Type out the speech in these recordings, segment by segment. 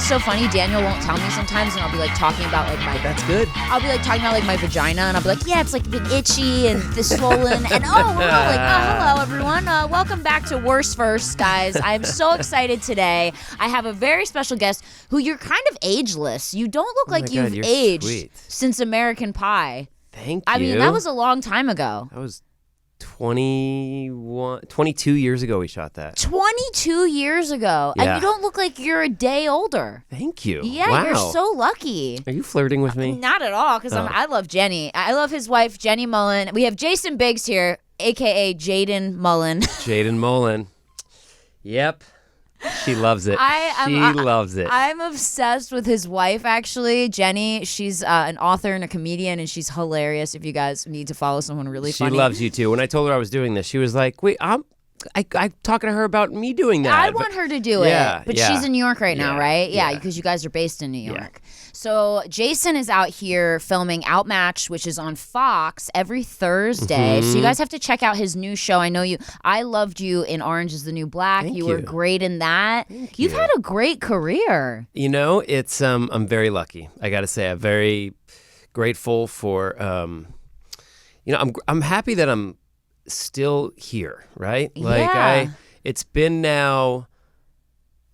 what's so funny? Daniel won't tell me sometimes, and I'll be like talking about like my. But that's good. I'll be like talking about like my vagina, and I'll be like, yeah, it's like been itchy and this swollen, and hello everyone, welcome back to Worst First, guys. I'm so excited today. I have a very special guest who you're kind of ageless. You don't look like you've aged since American Pie. Thank you. I mean, that was a long time ago. That was 22 years ago we shot that. 22 years ago. Yeah. And you don't look like you're a day older. Thank you. Yeah, wow. You're so lucky. Are you flirting with me? Not at all, because I love Jenny. I love his wife, Jenny Mullen. We have Jason Biggs here, a.k.a. Jaden Mullen. Jaden Mullen. Yep. She loves it. She loves it. I'm obsessed with his wife, actually, Jenny. She's an author and a comedian, and she's hilarious. If you guys need to follow someone really funny. She loves you, too. When I told her I was doing this, she was like, wait, I'm talking to her about me doing that. I want her to do it. But she's in New York right now, right? Yeah, because you guys are based in New York. So Jason is out here filming Outmatched, which is on Fox every Thursday. So you guys have to check out his new show. I loved you in Orange is the New Black. Thank you were great in that. You've had a great career. You know, it's I'm very lucky. I got to say, I'm very grateful for I'm happy that I'm still here, right? It's been now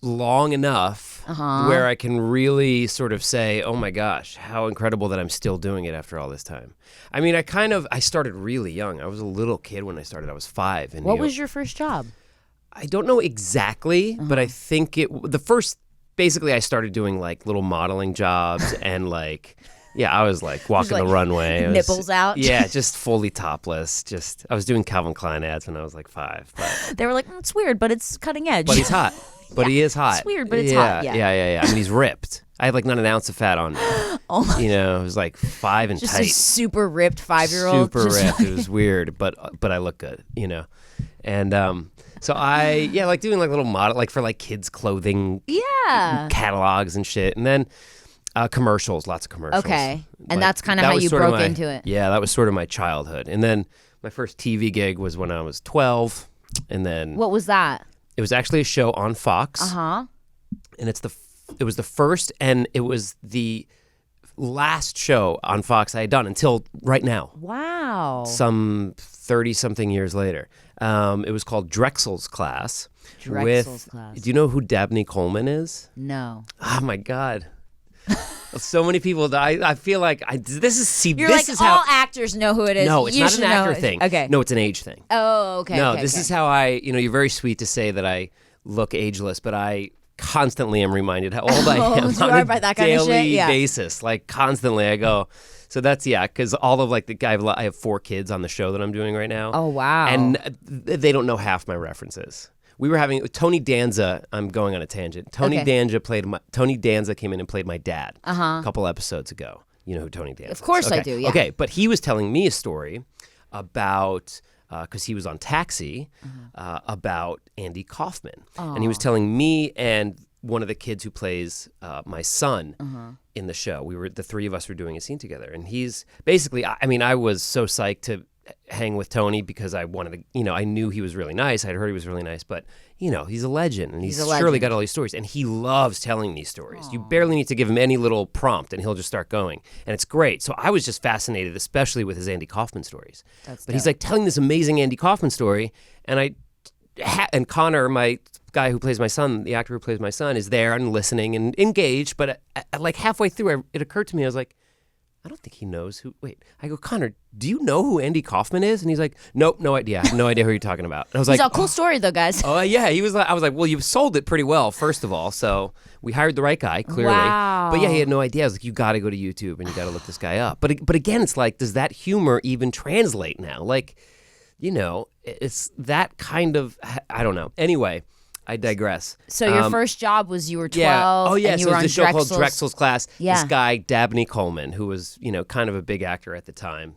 long enough where I can really sort of say, oh my gosh, how incredible that I'm still doing it after all this time. I mean, I started really young. I was a little kid when I started. I was 5. And what was your first job? I don't know exactly, but I think basically I started doing like little modeling jobs and like, I was like walking the runway. Nipples out? Yeah, just fully topless. I was doing Calvin Klein ads when I was like 5. But they were like, it's weird, but it's cutting edge. But he's hot. But he is hot. It's weird, but it's hot. Yeah. I mean, he's ripped. I had like not an ounce of fat on me. Oh my. You know, it was like 5 and just tight. Just a super ripped 5-year-old. Super ripped. It was weird, but I look good, you know. And so I like doing like little model, like for like kids' clothing catalogs and shit. And then commercials, lots of commercials. Okay. And that's kind of how you broke into it. Yeah, that was sort of my childhood. And then my first TV gig was when I was 12. And then what was that? It was actually a show on Fox. And it was the first and it was the last show on Fox I had done until right now. Wow. Some 30-something years later. It was called Drexel's Class. Drexel's Class. Do you know who Dabney Coleman is? No. Oh my God. So many people. I feel like this is. See, You're this like is all how, actors know who it is. No, it's not an actor thing. Okay. No, it's an age thing. Oh, okay. No, this is how you're very sweet to say that I look ageless, but I constantly am reminded how old I am on a daily basis. Like constantly, I go. So that's because all of like I have 4 kids on the show that I'm doing right now. Oh wow! And they don't know half my references. We were having Tony Danza. I'm going on a tangent. Tony Danza came in and played my dad a couple episodes ago. You know who Tony Danza is? Of course I do. Yeah. Okay, but he was telling me a story about because he was on Taxi about Andy Kaufman, and he was telling me and one of the kids who plays my son in the show. The 3 of us were doing a scene together, and he's basically. I mean, I was so psyched to hang with Tony because I wanted to, I knew he was really nice. I'd heard he was really nice, but he's a legend and he's surely got all these stories and he loves telling these stories. Aww. You barely need to give him any little prompt and he'll just start going. And it's great. So I was just fascinated, especially with his Andy Kaufman stories. But he's like telling this amazing Andy Kaufman story and and Connor, my guy who plays my son, the actor who plays my son, is there and listening and engaged. But like halfway through, it occurred to me, I was like, I don't think he knows who. Wait, I go, Connor, do you know who Andy Kaufman is? And he's like, nope, no idea. I have no idea who you're talking about. And I was like, a cool story though, guys. Oh yeah, he was like, I was like, well, you've sold it pretty well, first of all. So we hired the right guy, clearly. Wow. But yeah, he had no idea. I was like, you got to go to YouTube and you got to look this guy up. But again, it's like, does that humor even translate now? Like, it's that kind of. I don't know. Anyway. I digress. So your first job was you were 12 yeah. Oh, yeah. and you so were on the show called Drexel's Class. Yeah. This guy, Dabney Coleman, who was, kind of a big actor at the time.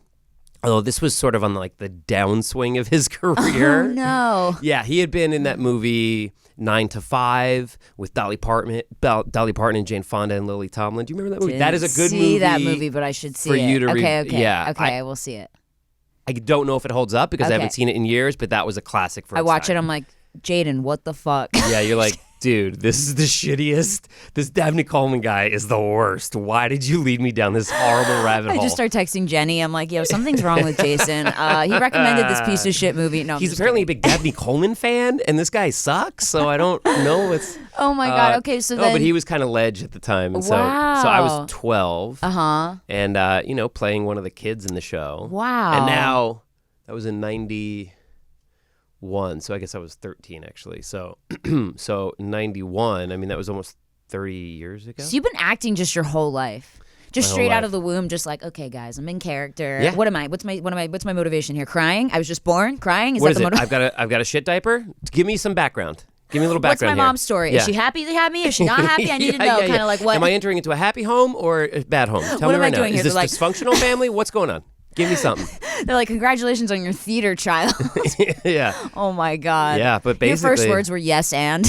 Although this was sort of on like the downswing of his career. Oh, no. Yeah, he had been in that movie 9 to 5 with Dolly Parton and Jane Fonda and Lily Tomlin. Do you remember that movie? That is a good movie. See that movie, but I should see for it. you to okay. Yeah, okay, I will see it. I don't know if it holds up because I haven't seen it in years, but that was a classic for I its watch time. it, I'm like, Jaden, what the fuck? Yeah, you're like, dude, this is the shittiest. This Dabney Coleman guy is the worst. Why did you lead me down this horrible rabbit hole? I just start texting Jenny. I'm like, yo, something's wrong with Jason. He recommended this piece of shit movie. No, he's apparently a big Dabney Coleman fan, and this guy sucks. So I don't know what's. Oh my god. Okay, so then. But he was kind of ledge at the time, and so I was 12. And playing one of the kids in the show. Wow. And now that was in 91, so I guess I was 13 actually. So 91. I mean, that was almost 30 years ago. So you've been acting just your whole life. Just straight out of the womb, just like, okay, guys, I'm in character. Yeah. What am I? What's my motivation here? Crying? I was just born crying. What is it? I've got a shit diaper. Give me some background. Give me a little background. What's my mom's story? Is she happy to have me? Is she not happy? I need to know kind of like what. Am I entering into a happy home or a bad home? Tell me right now. Is this dysfunctional family? What's going on? Give me something. They're like, congratulations on your theater child. Yeah. Oh my god. Yeah, but basically. Your first words were yes and.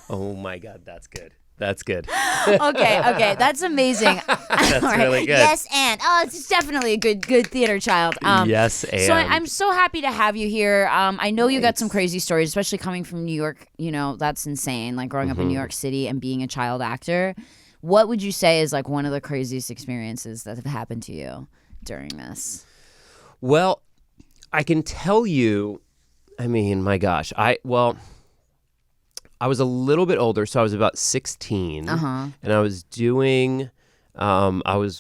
Oh my god, that's good. That's good. Okay, that's amazing. That's really good. Yes, and it's definitely a good theater child. Yes, and so I'm so happy to have you here. I know you got some crazy stories, especially coming from New York. You know, that's insane. Like growing up in New York City and being a child actor. What would you say is like one of the craziest experiences that have happened to you during this? Well, I can tell you. I mean, my gosh, I was a little bit older, so I was about 16, and I was doing a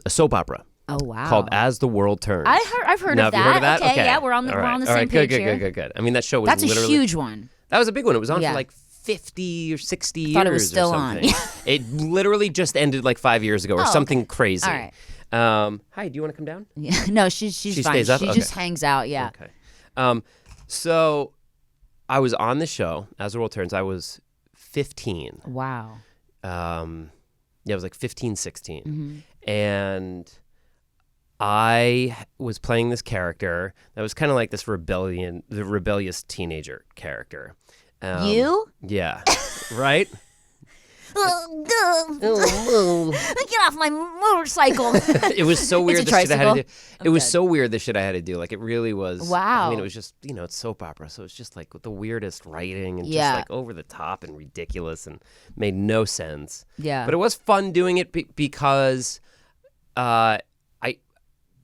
soap opera. Oh wow! Called As the World Turns. I've heard of that. Have you heard of that? Okay, yeah, we're on the same page here. Good. I mean, that show was That's literally a huge one. That was a big one. It was on for like 50 or 60 years. Thought it was still or something. on. It literally just ended like 5 years ago, or something crazy. All right. Hi, do you want to come down? Yeah. No, she's fine. Stays up? She just hangs out. Yeah. Okay. So I was on the show, As the World Turns. I was 15. Wow. I was like 15, 16. And I was playing this character that was kind of like this rebellious teenager character. You? Yeah. Right? Get off my motorcycle. It was so weird. It's a tricycle. It was so weird the shit I had to do. Like it really was. Wow. I mean, it was just it's soap opera, so it's just like the weirdest writing and just like over the top and ridiculous and made no sense. Yeah. But it was fun doing it because, I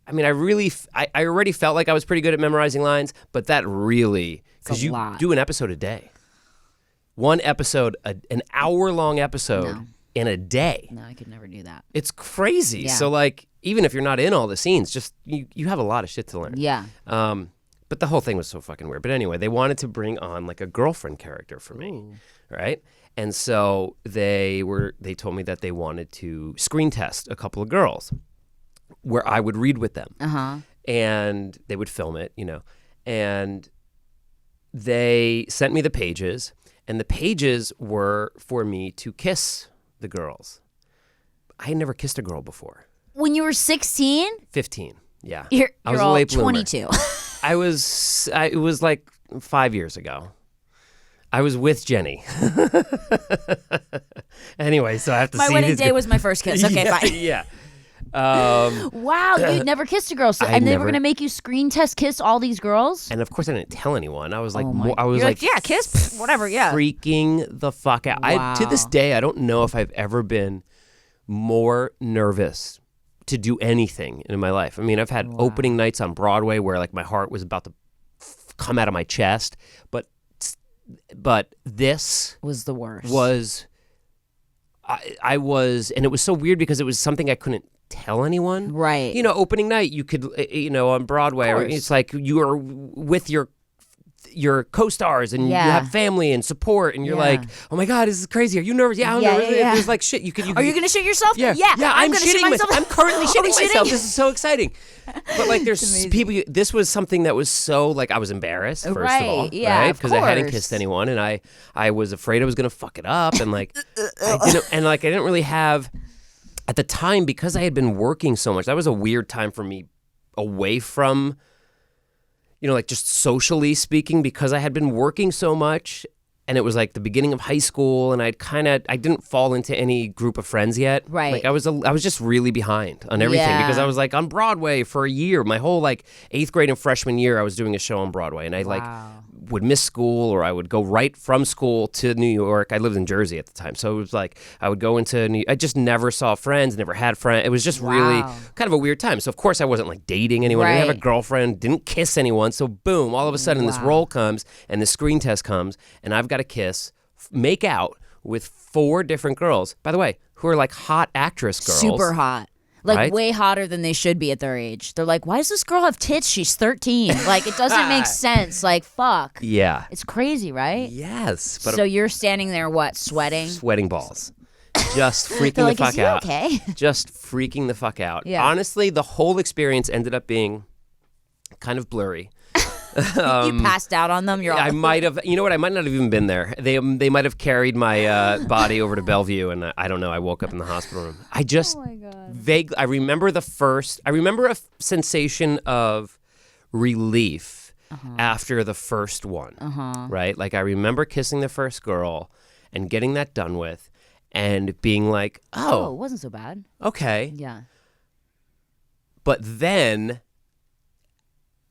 already felt like I was pretty good at memorizing lines, but that really because you do an episode a day. One episode, an hour-long episode in a day. No, I could never do that. It's crazy. Yeah. So, like, even if you're not in all the scenes, just you have a lot of shit to learn. Yeah. But the whole thing was so fucking weird. But anyway, they wanted to bring on like a girlfriend character for me, right? And so they told me that they wanted to screen test a couple of girls, where I would read with them, and they would film it, and they sent me the pages. And the pages were for me to kiss the girls. I had never kissed a girl before. When you were 16? 15, yeah. I was all 22. It was like 5 years ago. I was with Jenny. Anyway, so I have to my see wedding day was my first kiss. Okay, fine. Yeah. Wow, you'd never kissed a girl, and they were gonna make you screen test kiss all these girls. And of course, I didn't tell anyone. I was like, yeah, kiss, whatever, yeah, freaking the fuck out. Wow. To this day, I don't know if I've ever been more nervous to do anything in my life. I mean, I've had opening nights on Broadway where like my heart was about to come out of my chest, but this was the worst. I was, and it was so weird because it was something I couldn't tell anyone. Right. Opening night, you could, on Broadway, or it's like you are with your co-stars and you have family and support, and you're like, oh my God, this is crazy. Are you nervous? Yeah, I'm nervous. There's like shit. Are you gonna shit yourself? Yeah. I'm shitting myself. I'm currently shitting myself. This is so exciting. But like, there's people. This was something that was so like I was embarrassed first of all, right? Because I hadn't kissed anyone, and I was afraid I was gonna fuck it up, and like I didn't really have. At the time, because I had been working so much, that was a weird time for me away from, like just socially speaking, because I had been working so much, and it was like the beginning of high school, and I didn't fall into any group of friends yet. Right. Like I was just really behind on everything because I was like on Broadway for a year. My whole like 8th grade and freshman year, I was doing a show on Broadway, and I like would miss school, or I would go right from school to New York. I lived in Jersey at the time, so it was like I would go into I just never saw friends, never had friends. It was just really kind of a weird time. So of course I wasn't like dating anyone. I didn't have a girlfriend, didn't kiss anyone. So boom, all of a sudden this role comes and the screen test comes, and I've got to kiss, make out with 4 different girls, by the way, who are like hot actress girls. Super hot. Like right? way hotter than they should be at their age. They're like, why does this girl have tits? She's 13. Like, it doesn't make sense. Like, fuck. Yeah. It's crazy, right? Yes. But so you're standing there, what, sweating? Sweating balls. Just freaking They're like, the fuck is he out. okay? Just freaking the fuck out. Yeah. Honestly, the whole experience ended up being kind of blurry. You passed out on them? You're all... I might have, you know what? I might not have even been there. They might have carried my body over to Bellevue, and I don't know. I woke up in the hospital room. I just vaguely, I remember a sensation of relief after the first one, right? Like I remember kissing the first girl and getting that done with, and being like, oh, it wasn't so bad. Okay. Yeah. But then.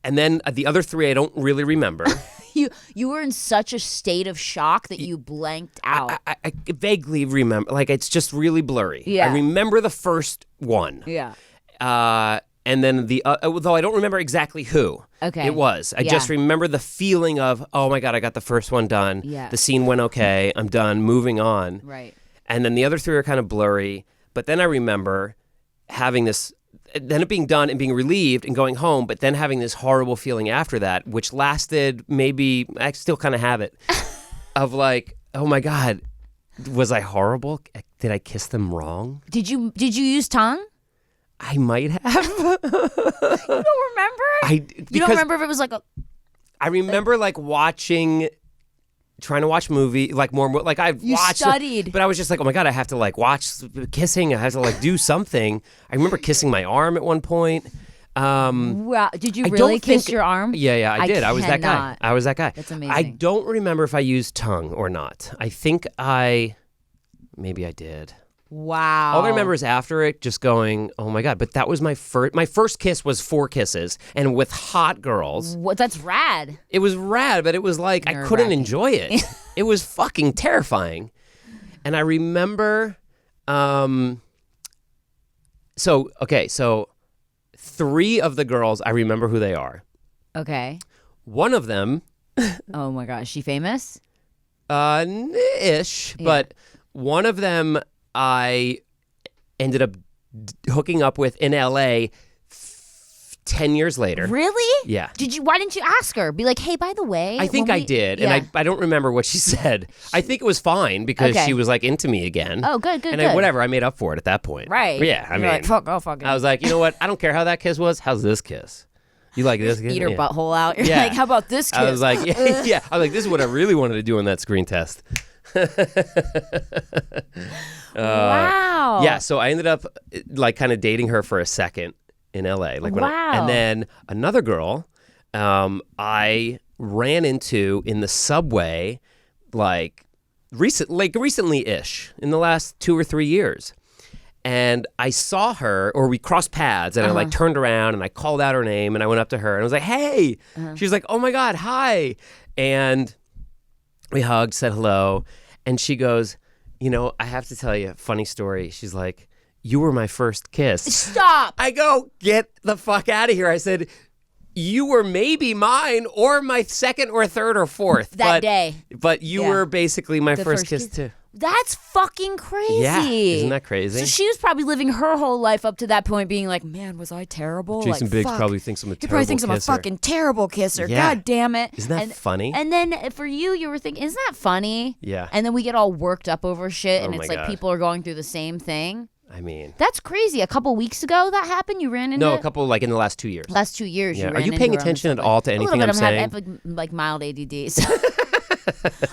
And then the other 3 I don't really remember. You were in such a state of shock that you blanked out. I vaguely remember. Like, it's just really blurry. Yeah. I remember the first one. Yeah. And then though I don't remember exactly who it was. I just remember the feeling of, oh my God, I got the first one done. Yeah. The scene went okay. I'm done. Moving on. Right. And then the other 3 are kind of blurry. But then I remember having this... Then it being done and being relieved and going home, but then having this horrible feeling after that, which lasted maybe, I still kind of have it, of like, oh my God, was I horrible? Did I kiss them wrong? Did you use tongue? I might have. You don't remember? You don't remember if it was like a... I remember like trying to watch movie, like more, like I've watched. You studied. But I was just like, oh my God, I have to like watch kissing. I have to like do something. I remember kissing my arm at one point. Wow. Did you really kiss your arm? Yeah, I did. I was that guy. cannot. I was that guy. That's amazing. I don't remember if I used tongue or not. I think maybe I did. Wow. All I remember is after it just going, oh my God. But that was my first kiss was 4 kisses and with hot girls. What? That's rad. It was rad, but it was like I couldn't enjoy it. It was fucking terrifying. And I remember, so 3 of the girls, I remember who they are. Okay. One of them. Oh my gosh, is she famous? Ish, but one of them I ended up hooking up with in LA 10 years later. Really? Yeah. Why didn't you ask her? Be like, hey, by the way. I think I did, and I don't remember what she said. I think it was fine because she was like into me again. Oh, good. And whatever, I made up for it at that point. Right. Yeah, I mean, like, fuck it. I was like, you know what? I don't care how that kiss was. How's this kiss? You like this kiss? Eat her butthole out. You're like, how about this kiss? I was like, yeah. I was like, this is what I really wanted to do in that screen test. Wow. Yeah, so I ended up like kind of dating her for a second in LA. Like and then another girl I ran into in the subway like recently-ish in the last 2 or 3 years. And I saw her, or we crossed paths, and I like turned around and I called out her name and I went up to her and I was like, hey. She was like, oh my God, hi. And we hugged, said hello. And she goes, you know, I have to tell you a funny story. She's like, you were my first kiss. Stop. I go, get the fuck out of here. I said, you were maybe mine or my second or third or fourth. That day. But you were basically my first kiss too. That's fucking crazy. Yeah, isn't that crazy? So she was probably living her whole life up to that point being like, man, was I terrible? Jason like, Biggs fuck. probably thinks I'm a terrible kisser. He probably thinks I'm a fucking terrible kisser. Yeah. God damn it. Isn't that funny? And then for you were thinking, isn't that funny? Yeah. And then we get all worked up over shit and Oh it's my like God. people are going through the same thing. I mean. That's crazy. A couple weeks ago that happened? You ran into No, a couple like in the last 2 years. Last 2 years you Yeah. ran Are you into paying her on the attention at subway. all to anything I'm saying? I have like mild ADD. So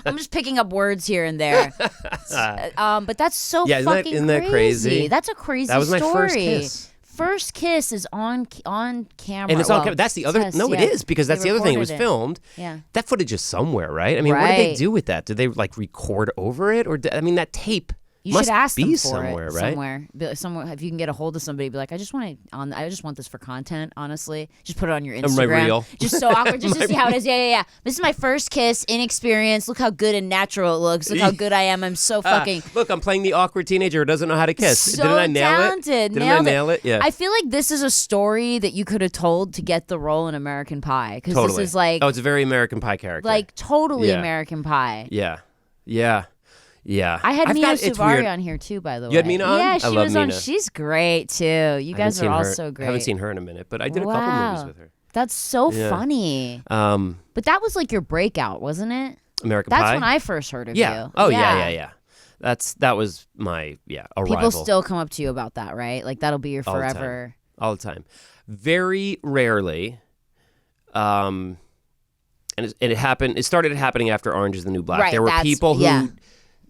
I'm just picking up words here and there. But that's so fucking isn't that crazy? That's a crazy That was my story. first kiss. First kiss is on camera. And it's on camera. That's the other. test, No, it is because that's They the other thing. It was recorded filmed. Yeah. That footage is somewhere, right? I mean, what did they Right. do with that? Did they like record over it, or I mean, that tape You Must should ask be them for somewhere, it. right? Somewhere. If you can get a hold of somebody, be like, I just want this for content. Honestly, just put it on your My Instagram. reel. Just so awkward, just to see how it is. Yeah. This is my first kiss, inexperienced. Look how good and natural it looks. Look how good I am. I'm so fucking. Look, I'm playing the awkward teenager who doesn't know how to kiss. So Didn't I nail talented. it? Didn't I nail it? Yeah. I feel like this is a story that you could have told to get the role in American Pie. Because Totally. this is like. Oh, it's a very American Pie character. Like totally Yeah. American Pie. Yeah. I had Mina it's weird. Suvari on here too, by the way. You had Mina on? Yeah, I she love was on. Mina. She's great too. You guys are all so great. I haven't seen her in a minute, but I did a couple movies with her. That's so Yeah. funny. But that was like your breakout, wasn't it? American Pie? That's when I first heard of Yeah. you. Oh, yeah. That was my, arrival. People still come up to you about that, right? Like that'll be your All the time. forever. All the time. Very rarely. And it happened. It started happening after Orange Is the New Black. Right, There were people who, yeah.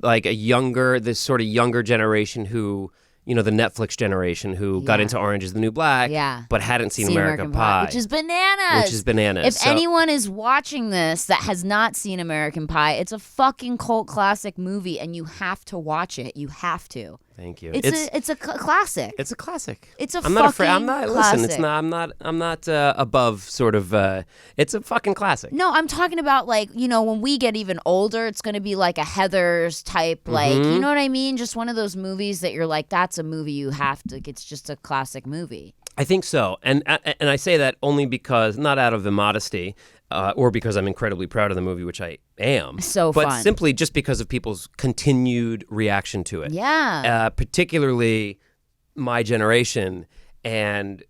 like this sort of younger generation who, the Netflix generation who got into Orange Is the New Black, but hadn't seen American Pie. Which is bananas. If So- anyone is watching this that has not seen American Pie, it's a fucking cult classic movie, and you have to watch it. You have to. Thank you. It's a classic. It's a classic. It's a I'm not afraid. fucking Listen, it's classic. not. I'm not above sort of. It's a fucking classic. No, I'm talking about like, when we get even older, it's going to be like a Heathers type, like, you know what I mean? Just one of those movies that you're like, that's a movie you have to, it's just a classic movie. I think so. And I say that only because, not out of immodesty, or because I'm incredibly proud of the movie, which I am. So but fun. simply just because of people's continued reaction to it. Yeah. Particularly my generation and,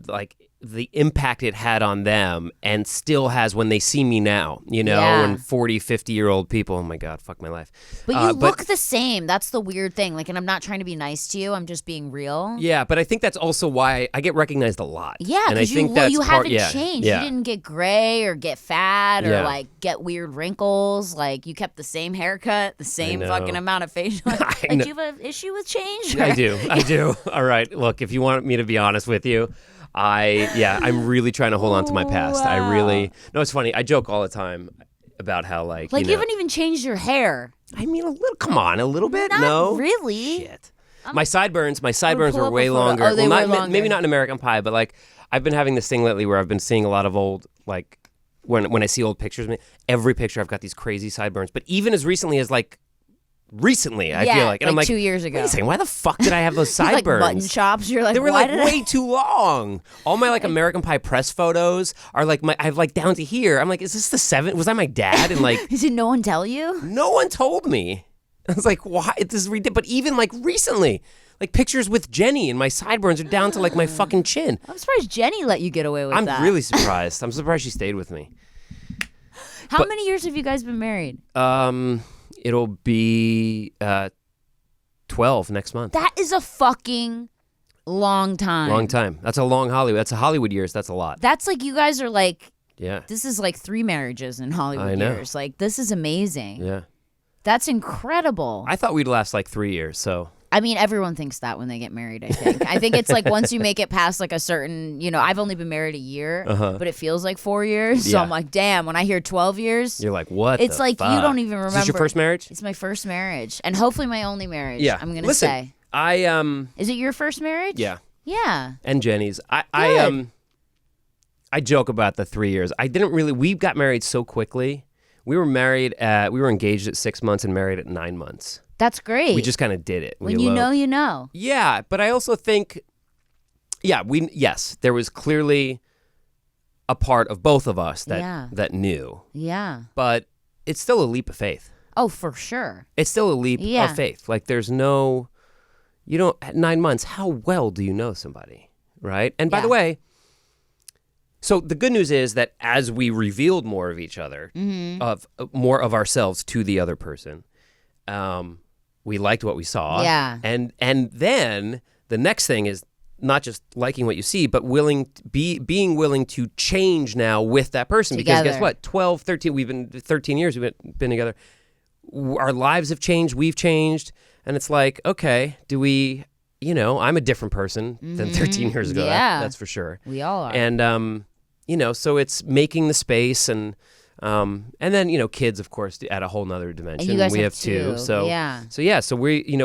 like the impact it had on them and still has when they see me now, and 40, 50-year-old people, oh my God, fuck my life. But you look the same. That's the weird thing. Like, and I'm not trying to be nice to you. I'm just being real. Yeah, but I think that's also why I get recognized a lot. Yeah, because you haven't changed. Yeah. You didn't get gray or get fat or Yeah. like get weird wrinkles. Like you kept the same haircut, the same know. fucking amount of facial. Like, know. do you have an issue with change? I do. All right, look, if you want me to be honest with you, I'm really trying to hold on to my past. Wow. No, it's funny. I joke all the time about how Like you haven't even changed your hair. I mean, a little bit. Not No, really. Shit. My sideburns pull were up way a photo. longer. Oh, they well, were longer. Maybe not in American Pie, but like I've been having this thing lately where I've been seeing a lot of old, like when I see old pictures of me, every picture I've got these crazy sideburns. But even as recently as I feel like, and I'm like 2 years ago. Wait a second, why the fuck did I have those Like sideburns? mutton chops. You're like, They were why like did way too long. All my like American Pie press photos are like I have like down to here. I'm like, is this the 7th? Was I my dad? And like, Did no one tell you? no one told me. I was like, why? This is ridiculous. But even like recently, like pictures with Jenny and my sideburns are down to like my fucking chin. I'm surprised Jenny let you get away with that. I'm really surprised. I'm surprised she stayed with me. How many years have you guys been married? It'll be 12 next month. That is a fucking long time. Long time. That's a long Hollywood. That's a Hollywood years. That's a lot. That's like you guys are like, Yeah. this is like 3 marriages in Hollywood I know. years. Like, this is amazing. Yeah. That's incredible. I thought we'd last like 3 years. So I mean, everyone thinks that when they get married, I think. I think it's like once you make it past like a certain, I've only been married a year, but it feels like 4 years. So Yeah. I'm like, damn, when I hear 12 years, you're like, what? it's the like fuck? you don't even remember. Is this your first marriage? It's my first marriage. And hopefully my only marriage, Yeah. I'm going to Listen, say. Is it your first marriage? Yeah. Yeah. And Jenny's. I joke about the 3 years. We got married so quickly. We were engaged at 6 months and married at 9 months. That's great. We just kind of did it. When you know, you know. Yeah, but I also think, there was clearly a part of both of us that knew. Yeah. But it's still a leap of faith. Oh, for sure. It's still a leap of faith. Like at 9 months, how well do you know somebody, right? And by the way, so the good news is that as we revealed more of each other, more of ourselves to the other person, we liked what we saw. Yeah. And then the next thing is not just liking what you see, but being willing to change now with that person. Together. Because guess what? 12, 13, we've been 13 years we've been together. Our lives have changed, we've changed, and it's like, okay, do we, I'm a different person than 13 years ago. Yeah. That's for sure. We all are. And, so it's making the space and And then, kids, of course, add a whole nother dimension. And you guys we have two. two. So yeah. So we,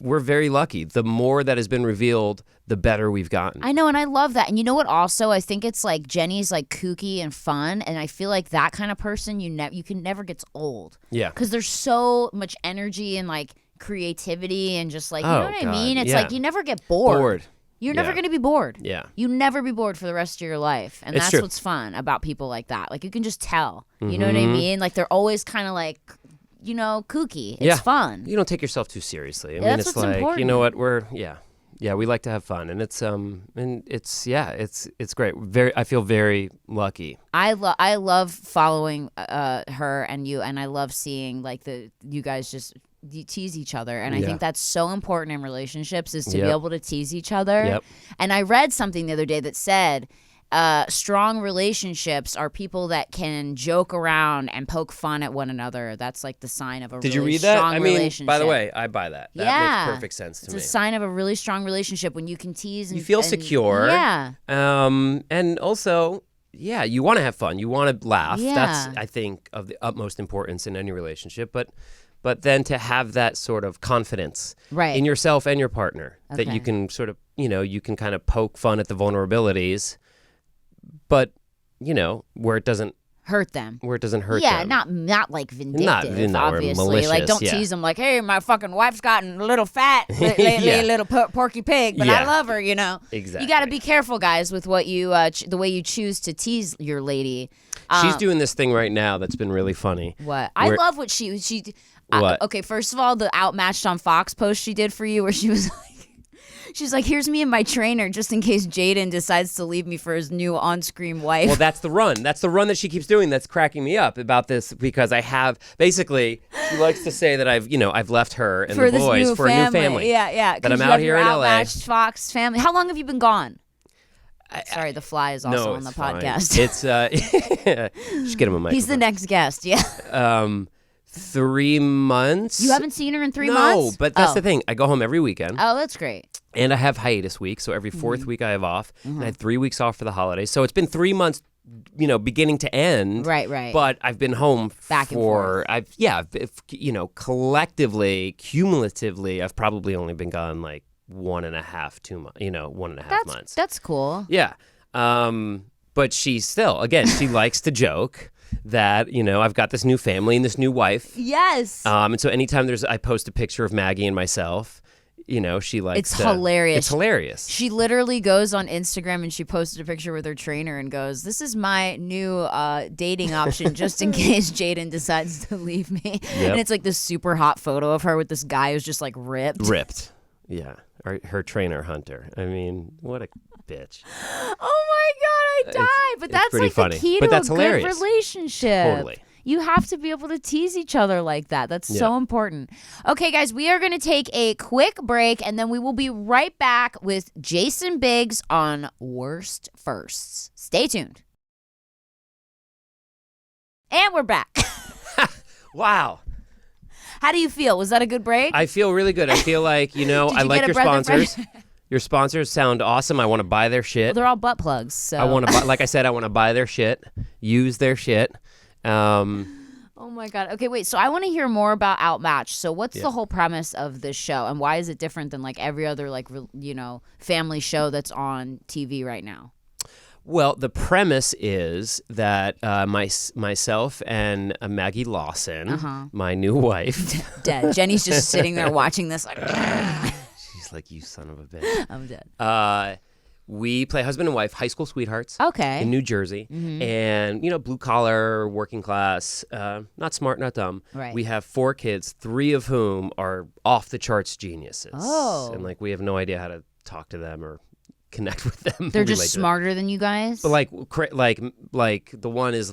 we're very lucky. The more that has been revealed, the better we've gotten. I know, and I love that. And you know what? Also, I think it's like Jenny's like kooky and fun, and I feel like that kind of person you can never gets old. Yeah. Because there's so much energy and like creativity and just like you know what God. I mean? It's Yeah. like you never get bored. You're never Yeah. going to be bored. Yeah. You never be bored for the rest of your life. And It's that's true. what's fun about people like that. Like you can just tell. You know what I mean? Like they're always kind of like, kooky. It's fun. You don't take yourself too seriously. I mean, that's it's what's like, important. you know what, we like to have fun, and it's great. I feel very lucky. I love following her and you, and I love seeing like you guys just you tease each other, and I think that's so important in relationships is to be able to tease each other. Yep. And I read something the other day that said strong relationships are people that can joke around and poke fun at one another. That's like the sign of a Did really you read that? strong I mean, relationship. by the way, I buy that. That makes perfect sense to It's me. a sign of a really strong relationship when you can tease and You feel secure. Yeah. And also, you want to have fun. You want to laugh. Yeah. That's, I think, of the utmost importance in any relationship. But then to have that sort of confidence in yourself and your partner that you can sort of, you can kind of poke fun at the vulnerabilities, but, where it doesn't hurt them. Where it doesn't hurt them. Yeah, not like vindictive, or obviously. malicious, like, don't tease them like, hey, my fucking wife's gotten a little fat lately, little porky pig, but I love her, Exactly. You got to be careful, guys, with what you, the way you choose to tease your lady. She's doing this thing right now that's been really funny. What? I love what she what? Okay, first of all, the Outmatched on Fox post she did for you where she was like, she's like, here's me and my trainer just in case Jaden decides to leave me for his new on-screen wife. Well, that's the run. That's the run that she keeps doing that's cracking me up about this because I have, basically, she likes to say that I've left her and the boys for a new family. Yeah. That I'm out here in LA. Outmatched Fox family. How long have you been gone? Sorry, the fly is also on the podcast. It's, just get him a microphone. He's the next guest, 3 months. You haven't seen her in 3 months? No, but that's the thing. I go home every weekend. Oh, that's great. And I have hiatus week, so every fourth week I have off. And I had 3 weeks off for the holidays. So it's been 3 months, beginning to end. Right. But I've been home back and forth. Collectively, cumulatively, I've probably only been gone like 1.5 months. That's cool. Yeah. But she still, again, she likes to joke that, I've got this new family and this new wife. Yes. And so anytime I post a picture of Maggie and myself, she likes It's hilarious. It's hilarious. She literally goes on Instagram and she posted a picture with her trainer and goes, this is my new dating option just in case Jaden decides to leave me. Yep. And it's like this super hot photo of her with this guy who's just like ripped. Yeah. Her trainer, Hunter. I mean, what a bitch. Oh my God, I died. But that's pretty like funny. the key But to that's a good hilarious. relationship. Totally. You have to be able to tease each other like that. That's so important. Okay, guys, we are going to take a quick break, and then we will be right back with Jason Biggs on Worst Firsts. Stay tuned. And we're back. Wow. How do you feel? Was that a good break? I feel really good. I feel like, I like your sponsors. Your sponsors sound awesome. I want to buy their shit. Well, they're all butt plugs. So I want to buy, like I said, I want to buy their shit, use their shit. Oh my God. Okay, wait. So I want to hear more about Outmatched. So what's the whole premise of this show, and why is it different than like every other family show that's on TV right now? Well, the premise is that myself and Maggie Lawson, my new wife, dead. Jenny's just sitting there watching this like. She's like, you son of a bitch. I'm dead. We play husband and wife, high school sweethearts. Okay. In New Jersey. Mm-hmm. And, blue collar, working class, not smart, not dumb. Right. We have 4 kids, 3 of whom are off the charts geniuses. Oh. And we have no idea how to talk to them or connect with them. They're just smarter than you guys? But like the one is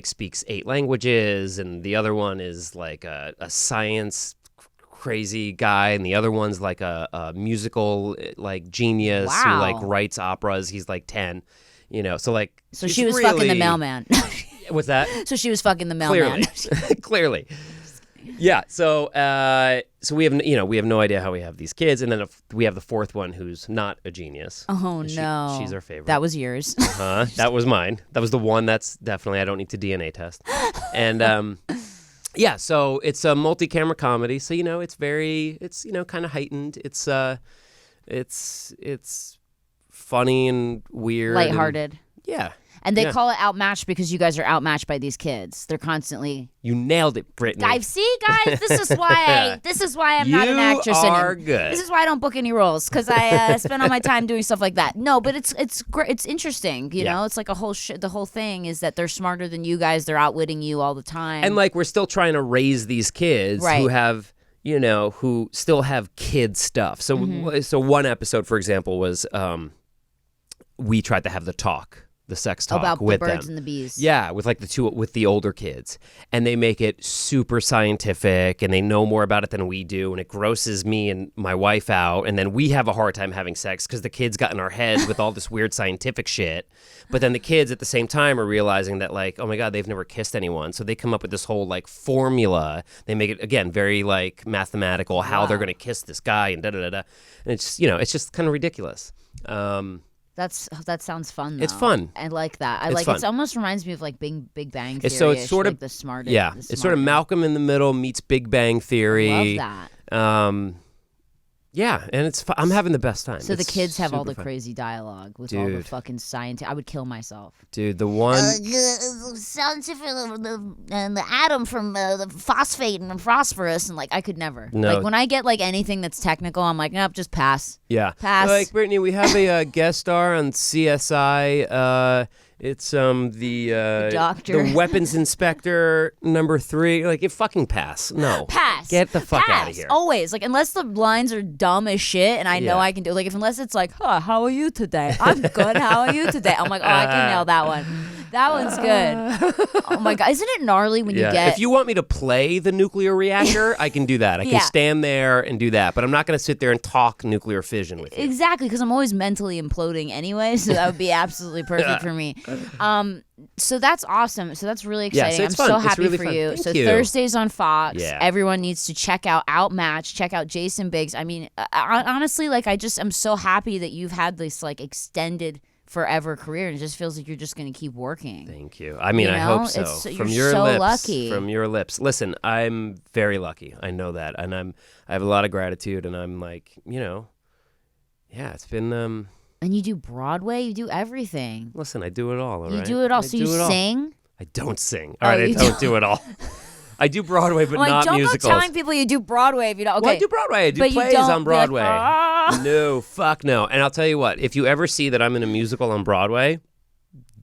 speaks 8 languages, and the other one is like a science crazy guy, and the other one's like a musical genius who writes operas. He's like 10, so she was fucking the mailman. What's that? So she was fucking the mailman. Clearly. Yeah. So we have no idea how we have these kids, and then we have the fourth one who's not a genius. Oh no, she's our favorite. That was yours. That was mine. That was the one that's definitely I don't need to DNA test. And yeah, so it's a multi-camera comedy. So it's kind of heightened. It's funny and weird, lighthearted. Yeah. And they call it outmatched because you guys are outmatched by these kids. They're constantly. You nailed it, Brittany. Guys, this is why I'm not an actress anymore. You anymore. are good. This is why I don't book any roles because I spend all my time doing stuff like that. No, but it's great. It's interesting. You know, it's like a whole the whole thing is that they're smarter than you guys. They're outwitting you all the time. And we're still trying to raise these kids who have. Who still have kid stuff. So, so one episode, for example, was we tried to have the sex talk about with the birds them. and the bees. Yeah, with with the older kids, and they make it super scientific, and they know more about it than we do, and it grosses me and my wife out, and then we have a hard time having sex because the kids got in our heads with all this weird scientific shit. But then the kids at the same time are realizing that oh my God, they've never kissed anyone, so they come up with this whole formula. They make it again very mathematical how they're going to kiss this guy and da da da da. And it's it's just kind of ridiculous. That sounds fun, though. It's fun. I like that. It almost reminds me of Big Bang Theory. So it's sort of the smartest. Yeah, it's sort of Malcolm in the Middle meets Big Bang Theory. I love that. Yeah, and it's fun. I'm having the best time. So the kids have all the fun. crazy dialogue with all the fucking science. I would kill myself. Dude, the one scientific and the atom from the phosphate and phosphorus and I could never. No. When I get anything that's technical, I'm nope, just pass. Yeah. Pass. Brittany, we have a guest star on CSI. It's the doctor, the weapons inspector number 3. You fucking pass. No, pass. Get the fuck pass. out of here. Always unless the lines are dumb as shit, and I know I can do unless it's how are you today? I'm good. How are you today? I'm I can nail that one. That one's good. Oh my God, isn't it gnarly when you get? If you want me to play the nuclear reactor, I can do that. I can stand there and do that, but I'm not going to sit there and talk nuclear fission with you. Exactly, because I'm always mentally imploding anyway, so that would be absolutely perfect for me. So that's awesome. So that's really exciting. I'm so happy really for fun. you. Thank So you. Thursdays on Fox. Yeah. Everyone needs to check out Outmatched. Check out Jason Biggs. I mean, honestly, I'm so happy that you've had this extended forever career, and it just feels like you're just going to keep working. Thank you. I mean, I hope so. From your so lips, lucky. From your lips. Listen, I'm very lucky. I know that, and I have a lot of gratitude, and I'm it's been. And you do Broadway. You do everything. Listen, I do it all. All right. You do it all. So you sing. I don't sing. All right, I don't do it all. I do Broadway, but not don't musicals. Don't go telling people you do Broadway if you don't. Okay. Well, I do Broadway. I do but plays on Broadway. "Ah." No, fuck no. And I'll tell you what, if you ever see that I'm in a musical on Broadway,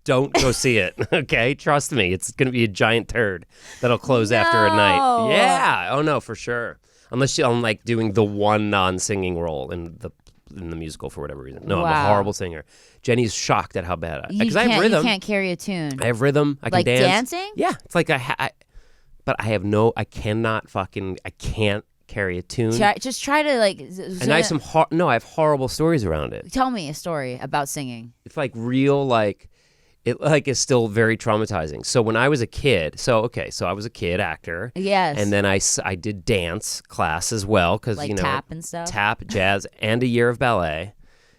don't go see it, okay? Trust me, it's going to be a giant turd that'll close after a night. Yeah. Oh, no, for sure. Unless I'm doing the one non-singing role in the musical for whatever reason. No, I'm a horrible singer. Jenny's shocked at how bad I am. Because I have rhythm. You can't carry a tune. I have rhythm. I can dance. Dancing? Yeah. It's but I can't carry a tune. Just try to And I have I have horrible stories around it. Tell me a story about singing. It's real it is still very traumatizing. So when I was a kid, so I was a kid actor. Yes. And then I did dance class as well because tap and stuff. Tap, jazz, and a year of ballet.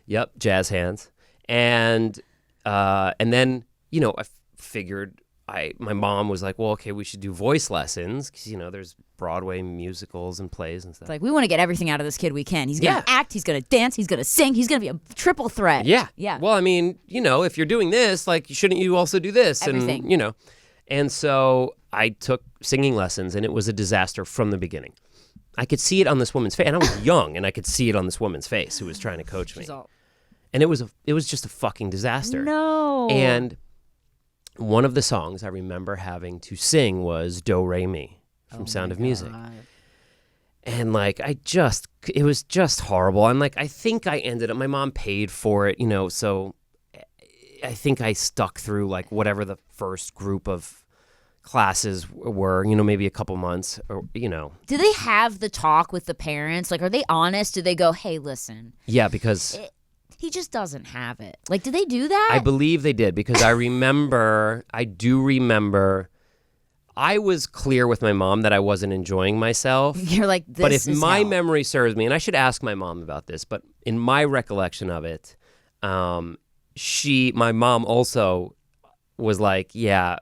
Yep, jazz hands. And then I figured my mom was like, well, okay, we should do voice lessons because there's Broadway musicals and plays and stuff. It's we want to get everything out of this kid we can. He's gonna act, he's gonna dance, he's gonna sing, he's gonna be a triple threat. Yeah. Yeah. Well, I mean, if you're doing this, shouldn't you also do this? Everything. And and so I took singing lessons, and it was a disaster from the beginning. I could see it on this woman's face, and I was young, and I could see it on this woman's face who was trying to coach me. And it was just a fucking disaster. No. And one of the songs I remember having to sing was Do Re Mi from Sound of Music. And it was just horrible. And I think I ended up, my mom paid for it, so I think I stuck through whatever the first group of classes were, maybe a couple months or, Do they have the talk with the parents? Are they honest? Do they go, hey, listen. Yeah, because he just doesn't have it. Do they do that? I believe they did because I do remember I was clear with my mom that I wasn't enjoying myself. You're like, this but if is my hell. memory serves me, and I should ask my mom about this, but in my recollection of it, my mom also was like, yeah,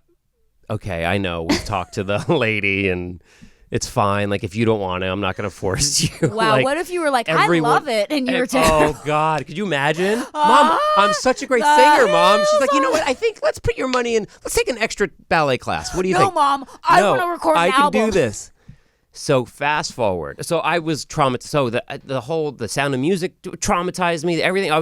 okay, I know. We've talked to the lady and it's fine. Like, if you don't want it, I'm not going to force you. Wow, like, what if you were like, I love it, and you were oh, God. Could you imagine? Mom, I'm such a great singer, Mom. She's like, you know what? I think let's put your money in. Let's take an extra ballet class. What do you think? No, Mom, I want to record an album. I can do this. So fast forward. So I was traumatized. So the Sound of Music traumatized me. Everything.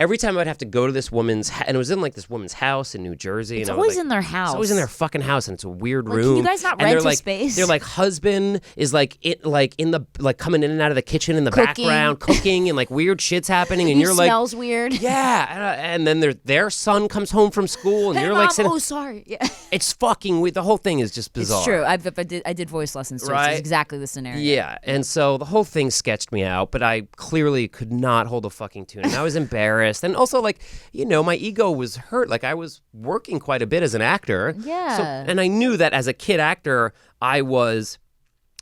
Every time I'd have to go to this woman's, and it was in like this woman's house in New Jersey. It's and always in their house. It's always in their fucking house, and it's a weird room. Can you guys not rent a space? Their like husband is like in the coming in and out of the kitchen in the background, cooking, and like weird shit's happening, and you're like, smells weird. Yeah, and then their son comes home from school, and hey, you're Mom, like, sitting, oh sorry, yeah. It's fucking weird. The whole thing is just bizarre. It's true. I did voice lessons, so right? It's exactly the scenario. Yeah, and so the whole thing sketched me out, but I clearly could not hold a fucking tune. And I was embarrassed. And also, like, my ego was hurt. Like, I was working quite a bit as an actor. Yeah. And I knew that as a kid actor, I was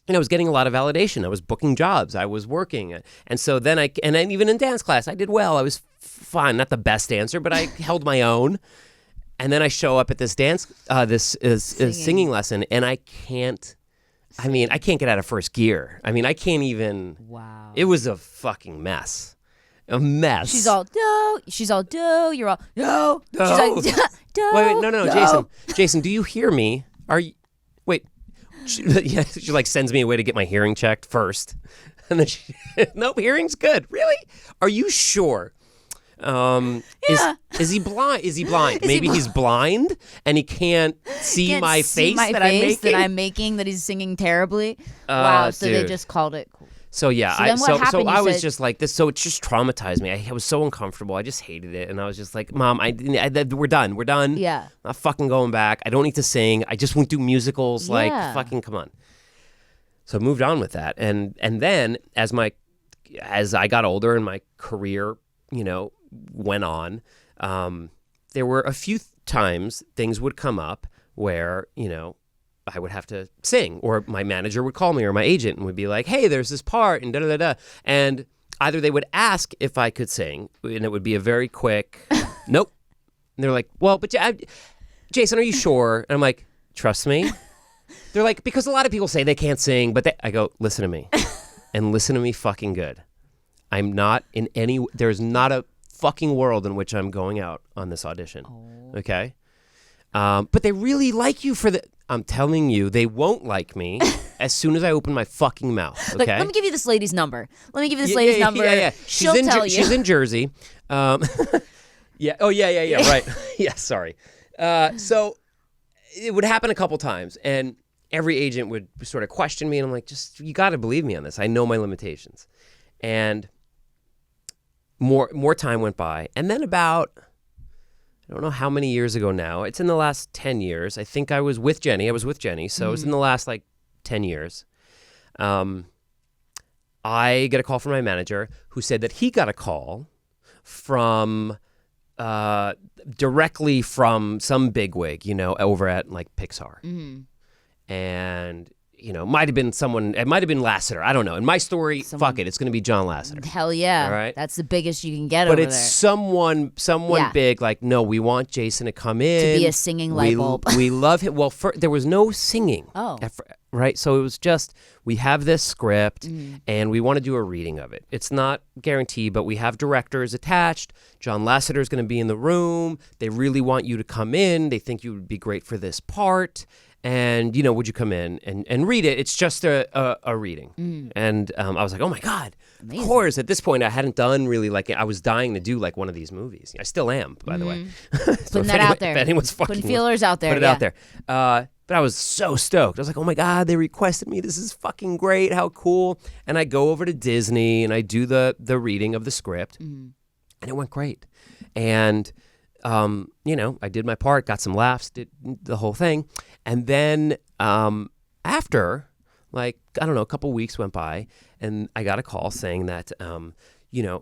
getting a lot of validation. I was booking jobs. I was working. And so then even in dance class, I did well. I was fine. Not the best dancer, but I held my own. And then I show up at this singing lesson, and I can't get out of first gear. I mean, I can't even. Wow. It was a fucking mess. A mess. She's all do. She's all do. You're all no. No. She's like do. Wait, no. Jason, do you hear me? Are you? Wait. She like sends me away to get my hearing checked first, and then nope, hearing's good. Really? Are you sure? Yeah. Is he blind? Maybe he's blind and he can't see my face that I'm making. That he's singing terribly. Wow. So dude. they just called it. So yeah, So I was just like this. So it just traumatized me. I was so uncomfortable. I just hated it, and I was just like, Mom, we're done. We're done. Yeah. I'm not fucking going back. I don't need to sing. I just won't do musicals. Yeah. Like fucking come on. So I moved on with that, and then as I got older and my career, went on, there were a few times things would come up where, I would have to sing, or my manager would call me, or my agent, and would be like, hey, there's this part, and da-da-da-da. And either they would ask if I could sing, and it would be a very quick, nope. And they're like, well, but Jason, are you sure? And I'm like, trust me. They're like, because a lot of people say they can't sing, but I go, listen to me, and listen to me fucking good. I'm not there's not a fucking world in which I'm going out on this audition. Oh. Okay? But they really like you I'm telling you, they won't like me as soon as I open my fucking mouth. Okay? Like, let me give you this lady's number. Number. Yeah. She'll tell you. She's in Jersey. Yeah. Oh, yeah. Right. Yeah, sorry. So it would happen a couple times, and every agent would sort of question me, and I'm like, you got to believe me on this. I know my limitations. And more time went by, and then about, I don't know how many years ago now. It's in the last 10 years. I think I was with Jenny. So it was in the last 10 years. I get a call from my manager who said that he got a call from directly from some bigwig, over at Pixar. Mm-hmm. And might have been someone. It might have been Lasseter. I don't know. In my story, fuck it. It's going to be John Lasseter. Hell yeah. All right. That's the biggest you can get but over there. But it's someone big. Like, no, we want Jason to come in. To be a singing light bulb. We love him. Well, there was no singing. Oh. Right. So it was just, we have this script and we want to do a reading of it. It's not guaranteed, but we have directors attached. John Lasseter is going to be in the room. They really want you to come in. They think you would be great for this part. And, would you come in and read it? It's just a reading. And I was like, oh, my God. Amazing. Of course. At this point, I hadn't done really I was dying to do one of these movies. I still am, by the way. So Putting that out there. If anyone's fucking... Putting feelers out there. Put it out there. But I was so stoked. I was like, oh, my God, they requested me. This is fucking great. How cool. And I go over to Disney and I do the reading of the script. And it went great. And... I did my part, got some laughs, did the whole thing. And then after, I don't know, a couple weeks went by, and I got a call saying that,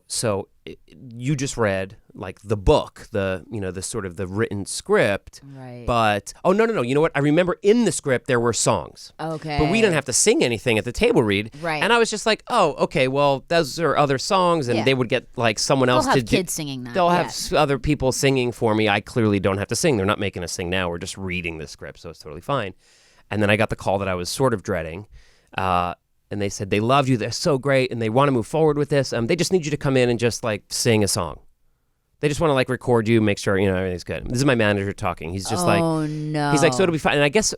so you just read like the book, the sort of the written script. Right. But, no. You know what? I remember in the script there were songs. Okay. But we didn't have to sing anything at the table read. Right. And I was just like, oh, okay, well, those are other songs. And they would get like someone else They'll to have kids singing that. They'll have other people singing for me. I clearly don't have to sing. They're not making us sing now. We're just reading the script. So it's totally fine. And then I got the call that I was sort of dreading. And they said they loved you. They're so great. And they want to move forward with this. They just need you to come in and just like sing a song. They just want to like record you, make sure, everything's good. This is my manager talking. He's just oh, no. He's like, so it'll be fine. And I guess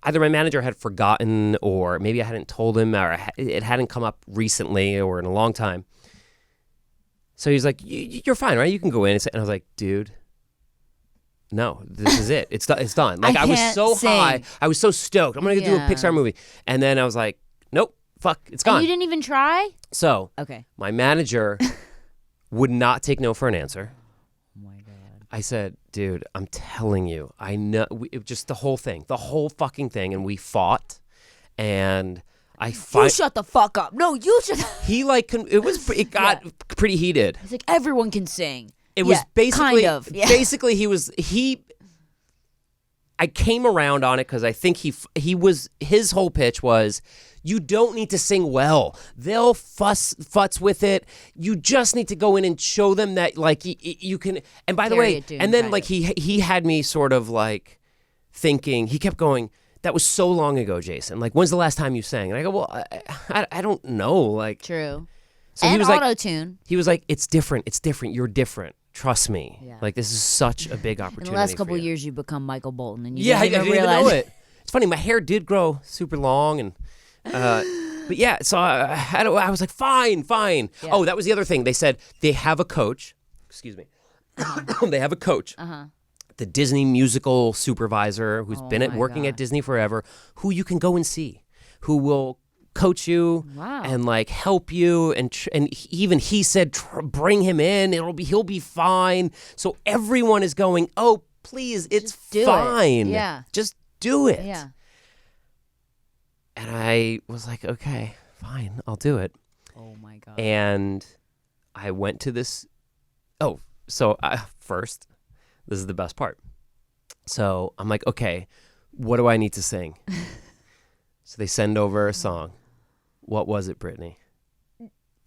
either my manager had forgotten or maybe I hadn't told him or it hadn't come up recently or in a long time. So he's like, you're fine, right? You can go in. And I was like, dude, no, this is it. It's done. Like I was so high. I was so stoked. I'm going to do a Pixar movie. And then I was like, nope, fuck, it's gone. And you didn't even try? So my manager would not take no for an answer. Oh my God. I said, dude, I'm telling you, I know, just the whole fucking thing. And we fought and you shut the fuck up. No, you shut He like, it got pretty heated. He's like, everyone can sing. It was basically, kind of. Yeah. basically I came around on it because I think his whole pitch was, you don't need to sing well. They'll futz with it. You just need to go in and show them that like you can. And by the way, and then like he had me sort of like thinking. He kept going, that was so long ago, Jason. Like, when's the last time you sang? And I go, well, I don't know. Like, true. So and he was auto-tune. Like, he was like, it's different. It's different. You're different. Trust me. Yeah. Like, this is such a big opportunity. In the last couple of years, you become Michael Bolton, and you I didn't didn't realize even know it. It's funny. My hair did grow super long, and but yeah. So I was like, fine. Yeah. Oh, that was the other thing. They said they have a coach. Excuse me. They have a coach. The Disney musical supervisor who's been working at Disney forever, who you can go and see, who will coach you and like help you, and even he said bring him in, he'll be fine. So everyone is going, oh please, it's fine. Yeah, just do it. Yeah. And I was like, okay, fine, I'll do it. Oh my God. And I went to this. First, this is the best part. So I'm like, okay, what do I need to sing? So they send over a song. What was it, Brittany?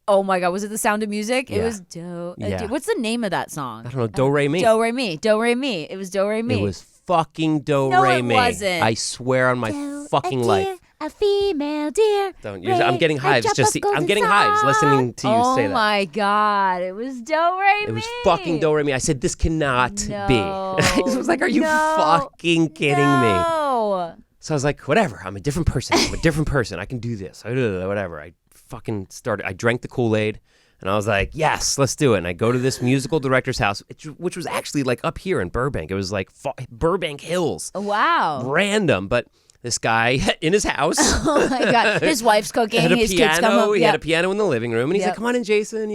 Oh my God, was it The Sound of Music? Yeah. It was Do. Yeah. What's the name of that song? I don't know. Do, re, mi. Do, re, mi. Do, re, mi. It was Do, re, mi. It was fucking Do, re, mi. No, it wasn't. I swear on my fucking life. A female deer. Don't use it. I'm getting hives. I'm getting hives listening to you say that. Oh my God. It was Do, re, mi. It was fucking Do, re, mi. I said, this cannot be. I was like, are you fucking kidding me? So I was like, whatever. I'm a different person. I can do this. Whatever. I fucking started. I drank the Kool-Aid. And I was like, yes, let's do it. And I go to this musical director's house, which was actually like up here in Burbank. It was like Burbank Hills. Wow. Random. But this guy in his house. Oh my God. His wife's cooking. His kids come home. He had a piano in the living room. And he's like, come on in, Jason,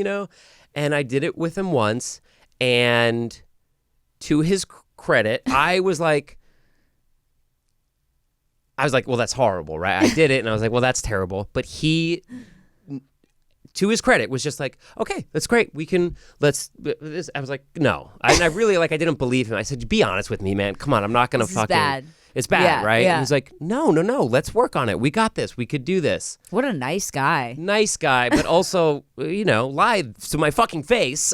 And I did it with him once. And to his credit, I was like, well, that's horrible, right? I did it. And I was like, well, that's terrible. But he, to his credit, was just like, okay, that's great. I was like, no. I really, I didn't believe him. I said, be honest with me, man. Come on, I'm not going to fucking. Bad. It's bad, right? Yeah. And he's like, no, let's work on it. We got this. We could do this. What a nice guy. Nice guy, but also, lied to my fucking face.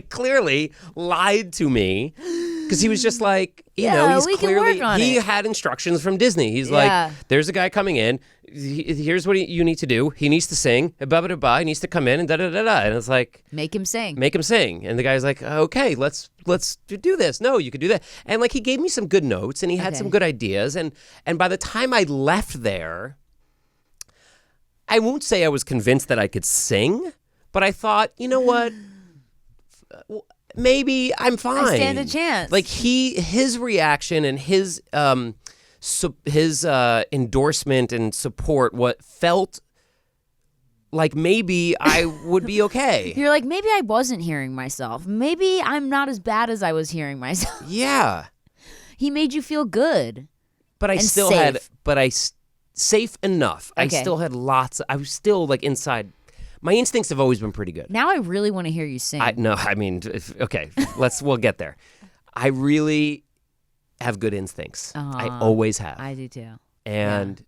Clearly lied to me. Because he was just like, he's clearly, he had instructions from Disney. He's like, there's a guy coming in. Here's what you need to do. He needs to sing. Blah, blah, blah. He needs to come in and da-da-da-da. And it's like, make him sing. And the guy's like, okay, let's do this. No, you could do that. And he gave me some good notes and he had some good ideas. And by the time I left there, I won't say I was convinced that I could sing, but I thought, you know what? Maybe I'm fine. I stand a chance. His reaction and his endorsement and support, what felt like maybe I would be okay. You're like, maybe I wasn't hearing myself. Maybe I'm not as bad as I was hearing myself. Yeah. He made you feel good. But I still safe. safe enough. Okay. I still had I was still inside my instincts have always been pretty good. Now I really want to hear you sing. Okay, we'll get there. I really have good instincts. I always have. I do too. And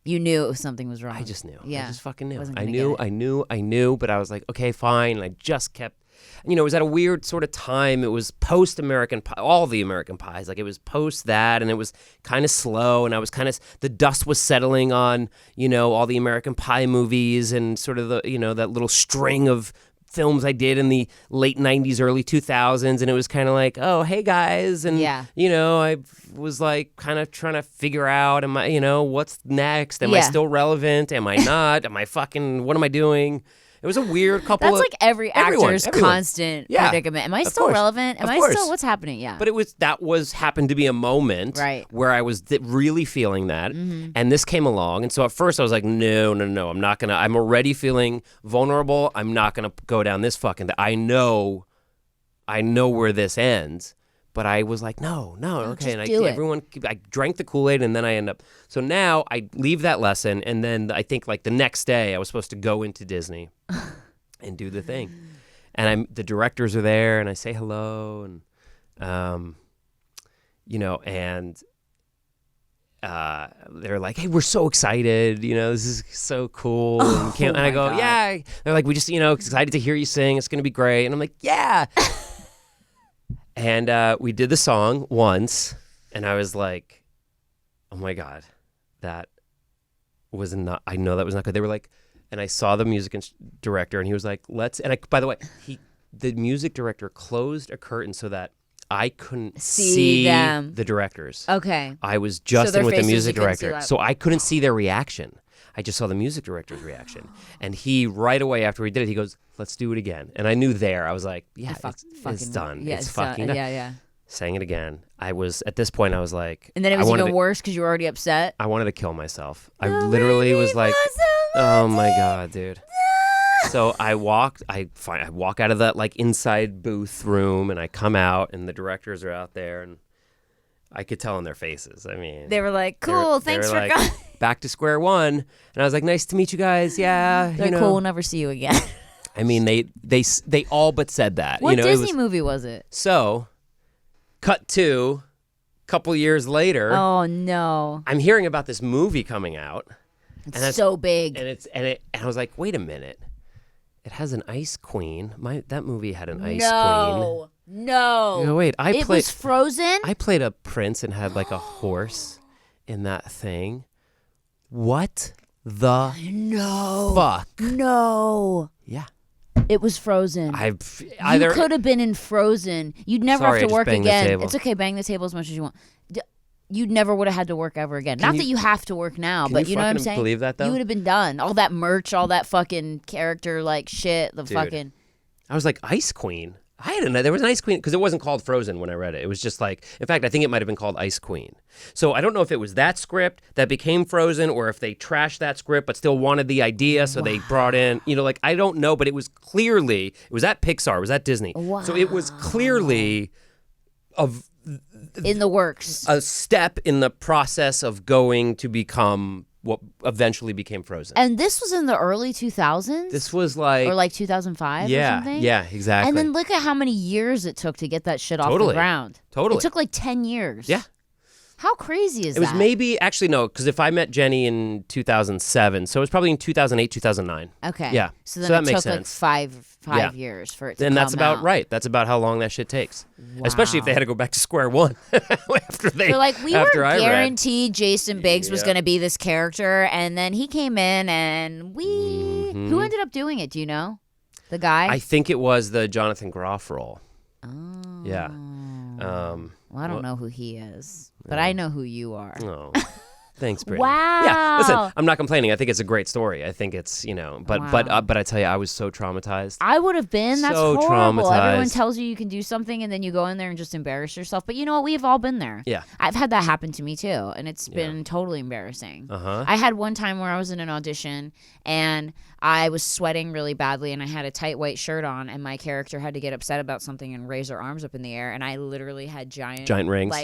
you knew something was wrong. I just knew. Yeah. I just fucking knew. Wasn't I gonna knew, but I was like, okay, fine. And I just kept, it was at a weird sort of time. It was post American Pie, all the American Pies. Like it was post that, and it was kind of slow, and I was the dust was settling on, all the American Pie movies and sort of the, that little string of films I did in the late 90s, early 2000s, and it was kind of like, oh, hey guys, and I was like kind of trying to figure out, am I, what's next? Am I still relevant? Am I not? Am I fucking, what am I doing? It was a weird couple That's like every actor's everyone. constant predicament. Am I still relevant? Am I still, what's happening? Yeah. But happened to be a moment where I was really feeling that. Mm-hmm. And this came along. And so at first I was like, no, I'm already feeling vulnerable. I'm not going to go down this fucking, I know where this ends. But I was like, no, okay. And I drank the Kool-Aid, and then I end up. So now I leave that lesson, and then I think like the next day I was supposed to go into Disney and do the thing, and the directors are there, and I say hello, and they're like, hey, we're so excited, this is so cool, and I go, yeah. They're like, we just excited to hear you sing. It's gonna be great, and I'm like, yeah. And we did the song once, and I was like, oh my God, that was not, I know that was not good. They were like, and I saw the music director, and he was like, by the way, the music director closed a curtain so that I couldn't see them. The directors. Okay. I was just in with the music director, so I couldn't see their reaction. I just saw the music director's reaction. And he, right away after we did it, he goes, let's do it again. And I knew there, I was like, yeah, it's done. Yeah, it's fucking done. Yeah. Sang it again. At this point, I was like. And then it was even worse because you were already upset? I wanted to kill myself. I literally was like, oh my God, dude. So I walk out of that like inside booth room, and I come out, and the directors are out there, and I could tell in their faces. I mean, they were like, cool, thanks for coming. Back to square one. And I was like, nice to meet you guys. Yeah. They're cool. We'll never see you again. I mean, they all but said that. What Disney movie was it? So, cut to a couple years later. Oh, no. I'm hearing about this movie coming out. It's so big. And I was like, wait a minute. It has an ice queen. That movie had an ice queen. No. Wait, it was Frozen? I played a prince and had like a horse in that thing. What the fuck? No. Yeah. It was Frozen. You could have been in Frozen. You'd never have to work again. It's okay, bang the table as much as you want. You never would have had to work ever again. Not that you have to work now, but you know what I'm saying? Believe that though? You would have been done. All that merch, all that fucking character like shit, fucking. I was like, Ice Queen? There was an Ice Queen, because it wasn't called Frozen when I read it. It was just like, in fact, I think it might have been called Ice Queen. So I don't know if it was that script that became Frozen, or if they trashed that script but still wanted the idea, so they brought in, I don't know, but it was at Pixar, it was at Disney. Wow. So it was clearly in the works. A step in the process of going to become what eventually became Frozen. And this was in the early 2000s? This was like... Or like 2005 or something? Yeah, exactly. And then look at how many years it took to get that shit off the ground. Totally. It took like 10 years. Yeah. How crazy is that? It was maybe, actually no, because if I met Jenny in 2007, so it was probably in 2008, 2009. Okay. Yeah. So then that it makes took sense. like five years for it to come out. And that's about right. That's about how long that shit takes. Wow. Especially if they had to go back to square one after they. So like we were guaranteed Jason Biggs was going to be this character, and then he came in, and who ended up doing it? Do you know? The guy? I think it was the Jonathan Groff role. Oh. Yeah. Well, I don't know who he is, but I know who you are. Oh. Thanks, Brittany. Wow. Yeah, listen, I'm not complaining. I think it's a great story. I think it's, but I tell you, I was so traumatized. I would have been. That's so horrible. Traumatized. Everyone tells you can do something, and then you go in there and just embarrass yourself. But you know what? We've all been there. Yeah. I've had that happen to me too, and it's been totally embarrassing. I had one time where I was in an audition, and I was sweating really badly, and I had a tight white shirt on, and my character had to get upset about something and raise her arms up in the air, and I literally had giant rings,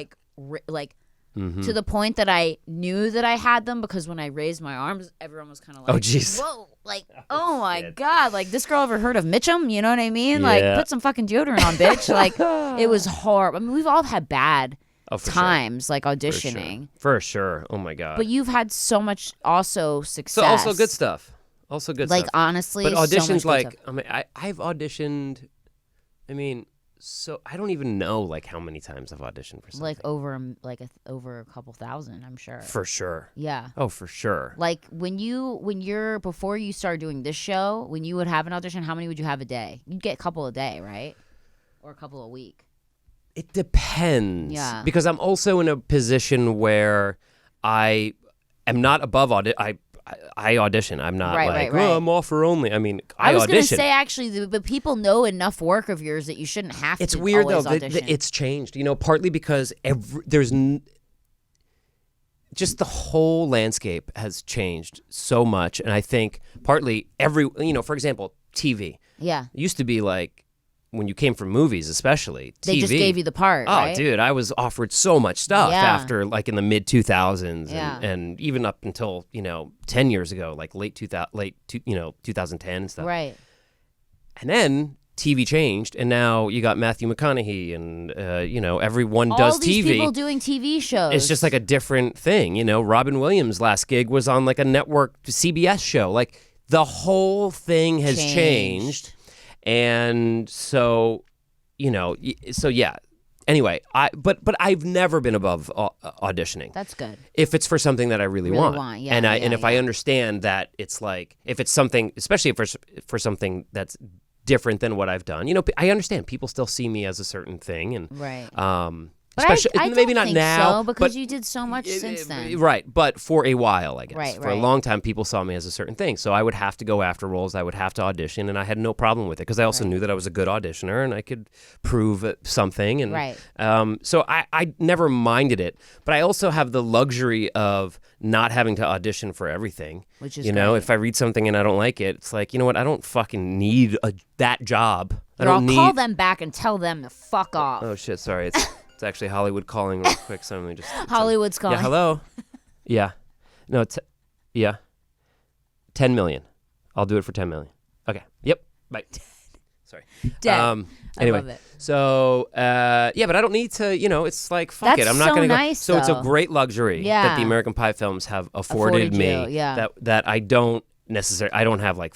like to the point that I knew that I had them because when I raised my arms, everyone was kind of like, oh, jeez. whoa, like, oh my God, like this girl ever heard of Mitchum? You know what I mean? Like, put some fucking deodorant on, bitch. Like, it was horrible. I mean, we've all had bad times, like auditioning. For sure. Oh my God. But you've had so much also success. So also good stuff. Also good like, stuff. honestly, but auditions, so like, I mean, I've auditioned, I mean, so I don't even know like how many times I've auditioned for something. Like over a couple thousand, I'm sure. For sure. Yeah. Oh, for sure. Like before you started doing this show, when you would have an audition, how many would you have a day? You'd get a couple a day, right? Or a couple a week. It depends. Yeah. Because I'm also in a position where I am not above I audition. I'm not right. oh, I'm offer only. I mean, I was audition. going to say, actually, but people know enough work of yours that you shouldn't have It's to weird, always though. audition. It's changed, partly because just the whole landscape has changed so much. And I think partly for example, TV. Yeah. It used to be like, when you came from movies, especially TV. They just gave you the part, right? Oh, dude, I was offered so much stuff after, like, in the mid 2000s, and even up until 10 years ago, like late 2010 and stuff. Right. And then TV changed, and now you got Matthew McConaughey, and everyone does All these TV. people doing TV shows. It's just like a different thing, Robin Williams' last gig was on like a network CBS show. Like the whole thing has changed. And so, yeah. Anyway, but I've never been above auditioning. That's good. If it's for something that I really want. Yeah, and if I understand that it's like, if it's something, especially if it's for something that's different than what I've done, I understand people still see me as a certain thing, and right. But I maybe don't not think now, so, because you did so much since then. Right, but for a while, I guess. Right, for a long time, people saw me as a certain thing. So I would have to go after roles. I would have to audition, and I had no problem with it because I also knew that I was a good auditioner and I could prove something. And so I never minded it. But I also have the luxury of not having to audition for everything. Which is if I read something and I don't like it, it's like, you know what? I don't fucking need that job. I'll call them back and tell them to fuck off. Oh, shit, sorry. It's actually Hollywood calling real quick. So let me just. Hollywood's calling. Yeah, hello. Yeah. No, 10 million. I'll do it for 10 million. Okay. Yep. Bye. Sorry. Dead. Anyway, I love it. So, but I don't need to, it's like, fuck That's it. I'm not so going to go. nice, So it's a though. great luxury that the American Pie films have afforded me. You, yeah. That I don't necessarily, I don't have like,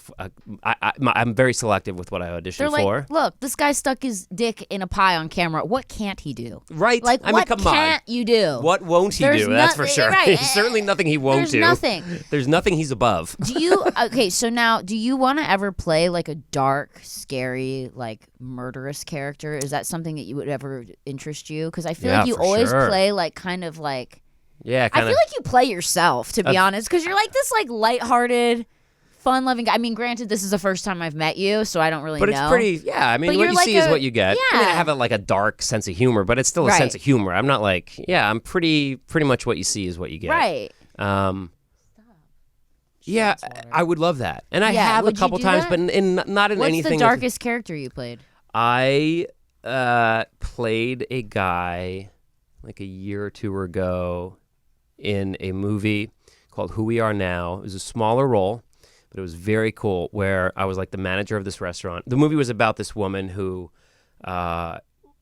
I'm very selective with what I audition They're for. like, look, this guy stuck his dick in a pie on camera. What can't he do? Right. Like, I mean, what come can't you do? What won't he There's do? That's for sure. Right. There's certainly nothing he won't do. There's nothing. There's nothing he's above. Do you, okay, so now, do you want to ever play like a dark, scary, like murderous character? Is that something that you would ever interest you? Because I feel like you always play like kind of like, I feel like you play yourself, to be honest, because you're like this like lighthearted, fun-loving guy. I mean, granted, this is the first time I've met you, so I don't really know. But it's pretty, I mean, what you see is what you get. Yeah. I mean, I have like a dark sense of humor, but it's still a sense of humor. I'm not like, I'm pretty much what you see is what you get. Right. Yeah, I would love that. And I have a couple times, but not in anything. What's the darkest character you played? I played a guy like a year or two ago in a movie called Who We Are Now. It was a smaller role, but it was very cool, where I was like the manager of this restaurant. The movie was about this woman who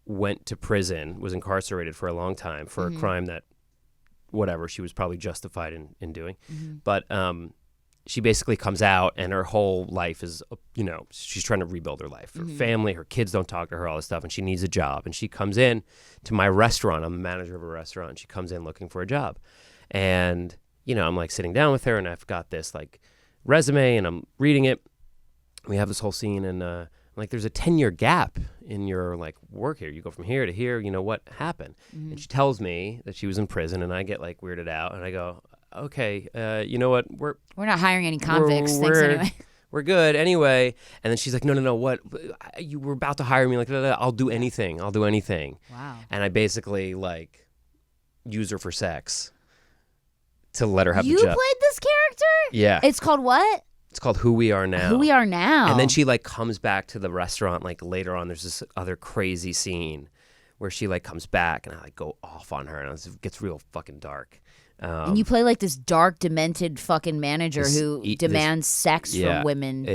went to prison, was incarcerated for a long time for a crime that, whatever, she was probably justified in doing. But she basically comes out, and her whole life is, she's trying to rebuild her life. Her family, her kids don't talk to her, all this stuff, and she needs a job. And she comes in to my restaurant. I'm the manager of a restaurant. She comes in looking for a job. And, I'm like sitting down with her, and I've got this like resume, and I'm reading it. We have this whole scene, and I'm like, there's a 10-year gap in your like work here. You go from here to here, what happened? And she tells me that she was in prison, and I get like weirded out, and I go, okay, you know what? We're not hiring any convicts. Thanks anyway. We're good anyway. And then she's like, no, what? You were about to hire me. Like, I'll do anything. I'll do anything. Wow. And I basically like use her for sex to let her have the You job. played this character? Yeah. It's called what? It's called Who We Are Now. Who We Are Now. And then she like comes back to the restaurant like later on. There's this other crazy scene where she like comes back and I like go off on her and it gets real fucking dark. And you play like this dark, demented fucking manager who demands sex from women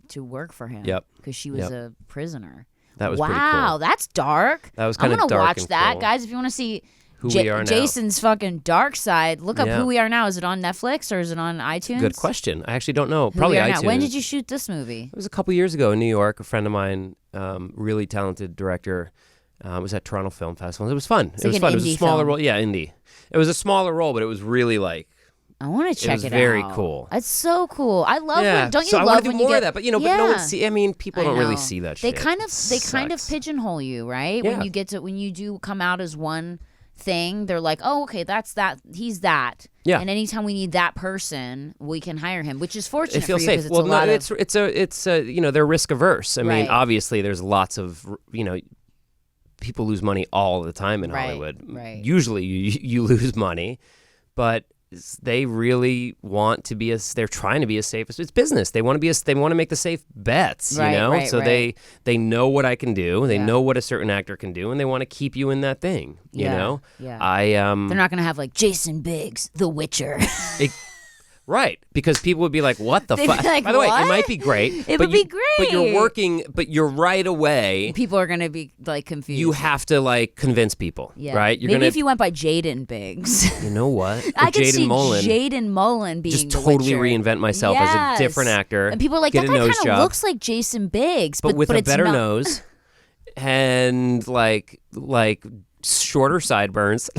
to work for him. Yep. Because she was a prisoner. That was pretty cool. Wow, that's dark. That was kind of dark. I'm gonna watch and that, cool. guys. If you want to see Who We Are Now. Jason's fucking dark side, look up Who We Are Now. Is it on Netflix or is it on iTunes? Good question. I actually don't know. Who Probably We Are iTunes. Now. When did you shoot this movie? It was a couple years ago in New York. A friend of mine, really talented director, was at Toronto Film Festival. It was fun. It was fun. It was a smaller role. Yeah, indie. It was a smaller role, but it was really like. I want to check it out. It was very cool. It's so cool. I love when. Don't you so love I want to when do you more get of that? But but no one see. I mean, people don't really see that They shit. kind of pigeonhole you, right? Yeah. When you do come out as one thing, they're like, oh, okay, that's that. He's that. Yeah. And anytime we need that person, we can hire him, which is fortunate It feels for you safe. because It's they're risk averse. I mean, obviously, there's lots of people lose money all the time in Hollywood. Right. Usually, you lose money, but they really want to be they're trying to be as safe as it's business. They want to make the safe bets, so they know what I can do. They know what a certain actor can do, and they want to keep you in that thing, you know? Yeah. They're not going to have like Jason Biggs, The Witcher. Right, because people would be like, "What the fuck?" Like, by the way, what? it might be great. It would be great. But you're working. But you're right away. People are going to be like confused. You have to like convince people, right? Maybe if you went by Jaden Biggs. You know what? I could see Mullen, Jaden Mullen being just The totally Witcher. reinvent myself as a different actor. And people are like, that guy kind of looks like Jason Biggs, but with a it's better not. nose and like shorter sideburns.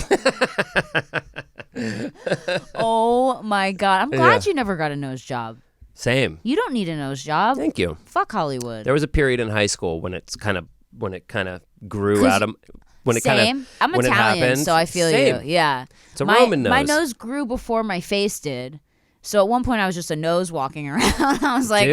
Oh my God. I'm glad you never got a nose job. Same. You don't need a nose job. Thank you. Fuck Hollywood. There was a period in high school when it kind of grew out of when it kind of I'm Italian, happened. so I feel you. Yeah. It's a Roman nose. My nose grew before my face did. So at one point I was just a nose walking around. I was like,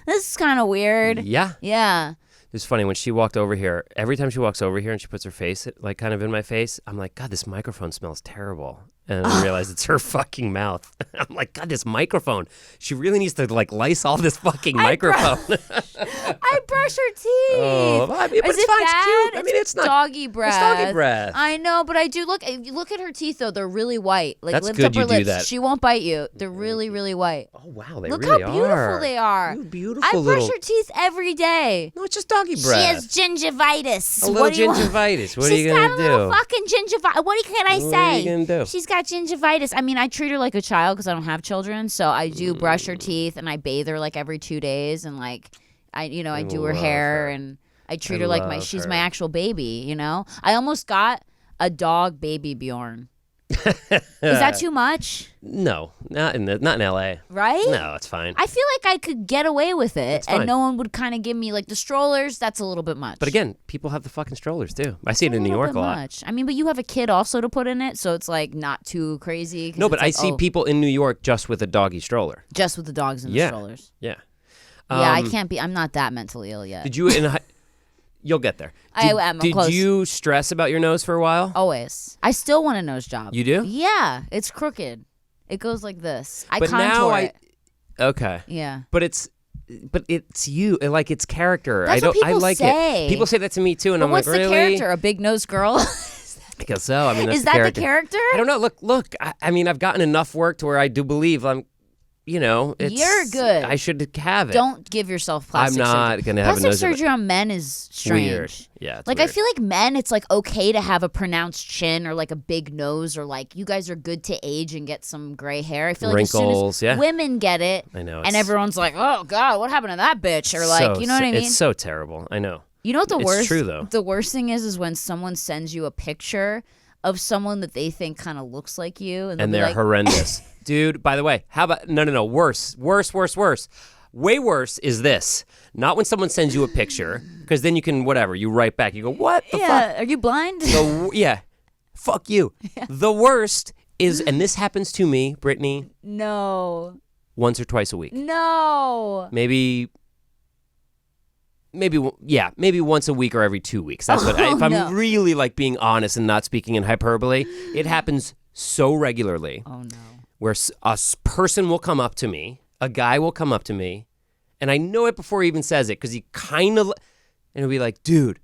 this is kind of weird. Yeah. Yeah. It's funny when she walked over here. Every time she walks over here and she puts her face like kind of in my face, I'm like, God, this microphone smells terrible. And I realize it's her fucking mouth. I'm like, God, this microphone. She really needs to like Lysol this fucking microphone. I brush her teeth. Oh, I mean, but Is it's it fine. bad? It's cute. I mean, it's not doggy breath. It's doggy breath. I know, but I do look at her teeth though. They're really white. Like That's lift good up her you do lips. that. She won't bite you. They're really, really white. Oh wow, they look really how beautiful are. they are. You beautiful I brush little. her teeth every day. No, it's just doggy breath. She has gingivitis. A little gingivitis. What are you gonna do? She's got a little fucking gingivitis. What can I say? What are you gonna do? She's got gingivitis. I mean, I treat her like a child because I don't have children, so I do brush her teeth and I bathe her like every 2 days, and like I do her hair and I treat her like she's my actual baby. You know, I almost got a dog baby Bjorn. Is that too much? No, not in LA. Right? No, it's fine. I feel like I could get away with it, It's fine. and no one would kind of give me like the strollers. That's a little bit much. But again, people have the fucking strollers too. I see it in New York a lot. Much. I mean, but you have a kid also to put in it, so it's like not too crazy. No, but I like, see people in New York just with a doggy stroller. just with the dogs and the strollers. Yeah. Yeah, I can't be. I'm not that mentally ill yet. Did you You'll get there. I am. I'm Did close. you stress about your nose for a while? Always. I still want a nose job. You do? Yeah, it's crooked. It goes like this. I But contour now it. Okay. Yeah. But it's you, like it's character. That's what I people like say. it. People say that to me too, and But I'm what's like, really? the character? A big nosed girl? I guess so. I mean, that's Is that the character? I don't know. Look. I mean, I've gotten enough work to where I do believe I'm. It's, You're good. I should have it. Don't give yourself plastic surgery. I'm not gonna have a plastic nose. surgery on men is strange. Weird. Yeah. It's Like weird. I feel like men, it's like okay to have a pronounced chin or like a big nose or like you guys are good to age and get some gray hair. I feel like wrinkles. as soon as women get it, I know. and everyone's like, oh God, what happened to that bitch? Or like, you know what I mean? It's so terrible. I know. You know what the It's worst? true, though. The worst thing is when someone sends you a picture of someone that they think kind of looks like you, and They're like, horrendous. Dude, by the way, how about no, worse. Way worse is this. Not when someone sends you a picture, because then you can you write back. You go, what the fuck? Are you blind? Fuck you. Yeah. The worst is, and this happens to me, Brittany, No. once or twice a week. No. Maybe once a week or every 2 weeks. That's what. If I'm really like being honest and not speaking in hyperbole, it happens so regularly. Oh no. Where a person will come up to me, a guy will come up to me, and I know it before he even says it because he kind of, and he'll be like, dude,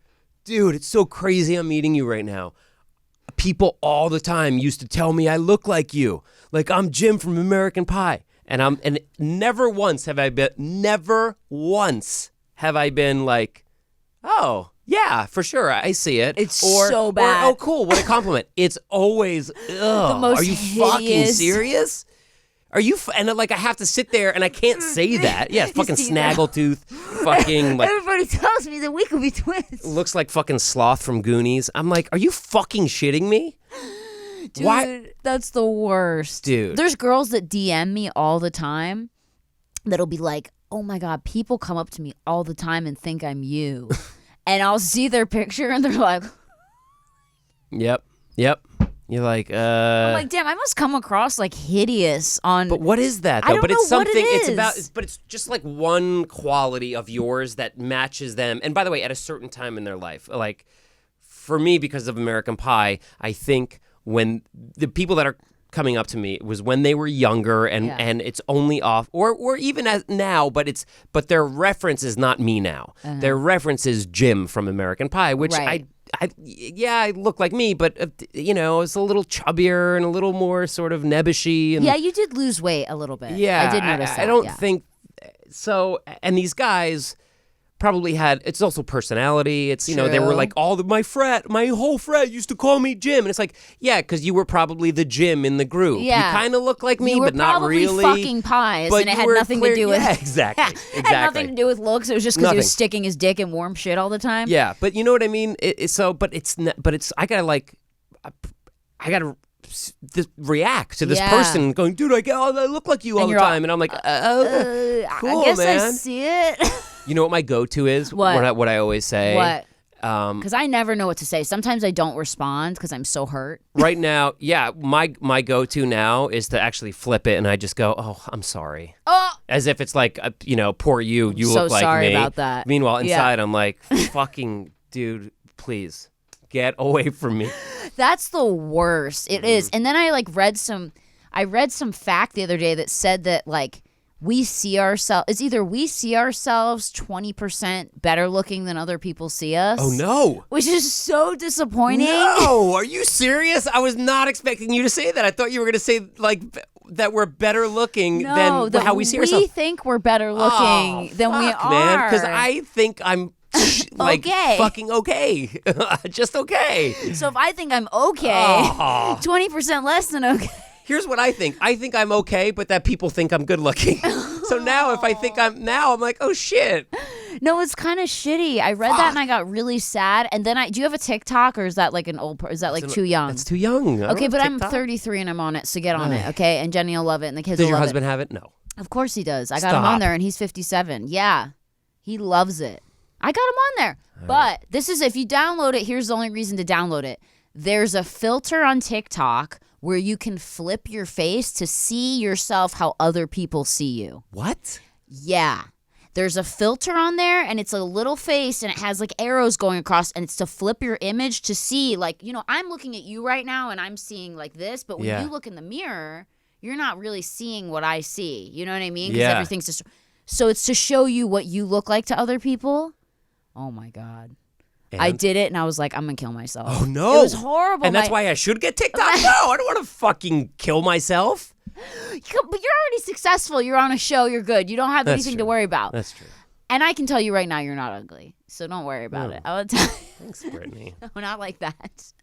dude, it's so crazy I'm meeting you right now. People all the time used to tell me I look like you. Like I'm Jim from American Pie. And never once have I been like, oh, yeah, for sure, I see it. It's so bad. Or, oh, cool, what a compliment. It's always, ugh. The most Are you fucking hideous. serious? Are you? And like I have to sit there and I can't say that. Yeah, fucking snaggletooth, fucking like. Everybody tells me that we could be twins. Looks like fucking Sloth from Goonies. I'm like, are you fucking shitting me? Dude, Why? That's the worst. Dude. There's girls that DM me all the time that'll be like, oh my God, people come up to me all the time and think I'm you. And I'll see their picture and they're like, Yep. You're like, I'm like, damn, I must come across like hideous on. But what is that though? I don't But know it's something. what it It's about. is. But it's just like one quality of yours that matches them. And by the way, at a certain time in their life, like for me, because of American Pie, I think when the people that are coming up to me was when they were younger, and it's only off, or even as now, but their reference is not me now. Their reference is Jim from American Pie, which Right. I look like me, but it's a little chubbier and a little more sort of nebbishy. And Yeah, you did lose weight a little bit. yeah, I did notice that. I don't yeah. think so. And these guys probably had. It's also personality. It's they were True. like my whole frat used to call me Jim, and it's like because you were probably the Jim in the group. Yeah. You kind of look like me, You were but not probably really. fucking pies, But and it you had were nothing clear- to do with. yeah, exactly. It had nothing to do with looks. It was just because he was Nothing. sticking his dick in warm shit all the time. Yeah, but you know what I mean. But it's I gotta react to this Yeah. person going, dude, I look like you all the you're all, time, and I'm like, cool, I guess man. I see it. You know what my go-to is? What? What I always say. What? Because I never know what to say. Sometimes I don't respond because I'm so hurt. Right now, yeah, my go-to now is to actually flip it, and I just go, "Oh, I'm sorry," as if it's like, poor you. You so look like sorry me. about that. Meanwhile, Yeah. inside, I'm like, "Fucking dude, please get away from me." That's the worst. It is. And then I read some fact the other day that said that we see ourselves. It's either we see ourselves 20% better looking than other people see us. Oh no. Which is so disappointing. No, are you serious? I was not expecting you to say that. I thought you were going to say that we're better looking than that how we see ourselves. We think we're better looking than we are. Man, because I think I'm Okay. fucking okay, just okay. So if I think I'm okay, 20% less than okay. Here's what I think. I think I'm okay, but that people think I'm good looking. So now if I think I'm like, oh shit. No, it's kind of shitty. I read that and I got really sad. And then do you have a TikTok or is that is that too young? It's too young. Okay, but I'm 33 and I'm on it, so get on it, okay? And Jenny will love it and the kids Does will your love husband have it? No. it. Of course he does. I got him Stop. on there and he's 57. Yeah. He loves it. I got him on there. But this is, if you download it, here's the only reason to download it. There's a filter on TikTok where you can flip your face to see yourself how other people see you. What? Yeah. There's a filter on there and it's a little face and it has arrows going across and it's to flip your image to see I'm looking at you right now and I'm seeing this, but when Yeah. you look in the mirror, you're not really seeing what I see. You know what I mean? Because Yeah. everything's just so it's to show you what you look like to other people. Oh my God. And? I did it and I was like, I'm gonna kill myself. Oh no. It was horrible. And that's why I should get TikTok? No, I don't want to fucking kill myself. But you're already successful. You're on a show. You're good. You don't have anything to worry about. That's true. And I can tell you right now, you're not ugly. So don't worry about it. I will tell Thanks, Brittany. No, not like that.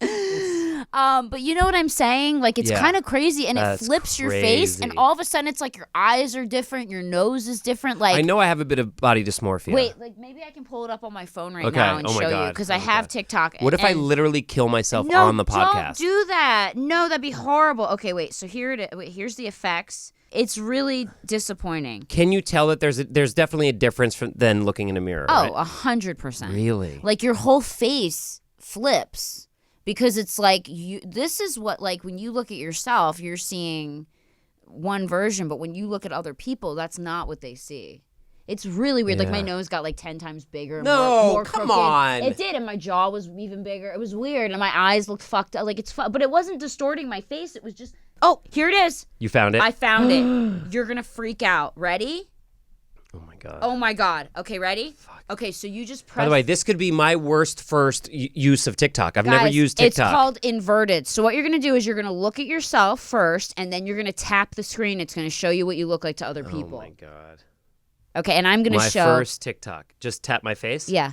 But you know what I'm saying? It's Yeah. kind of crazy, and it That's flips your face, and crazy. all of a sudden it's your eyes are different, your nose is different. I know I have a bit of body dysmorphia. Wait, maybe I can pull it up on my phone right Okay. now and Oh my show you God. because Oh I my have God. TikTok. What if I and- literally kill myself No, on the podcast? don't do that. No, that'd be horrible. Okay, wait. So here it is. Wait, here's the effects. It's really disappointing. Can you tell that there's definitely a difference than looking in a mirror? Oh, right? 100%. Really? Your whole face flips because it's this is what when you look at yourself, you're seeing one version, but when you look at other people, that's not what they see. It's really weird. Yeah. My nose got 10 times bigger. No, more come crooked. on. It did, and my jaw was even bigger. It was weird, and my eyes looked fucked up. But it wasn't distorting my face. It was just, oh, here it is. You found it? I found it. You're gonna freak out. Ready? Oh my God. Oh my God. Okay, ready? Fuck Okay, so you just press. By the way, this could be my worst first use of TikTok. I've never Guys, used TikTok. It's called inverted. So what you're going to do is you're going to look at yourself first, and then you're going to tap the screen. It's going to show you what you look like to other people. Oh, my God. Okay, and I'm going to show. My first TikTok. Just tap my face? Yeah.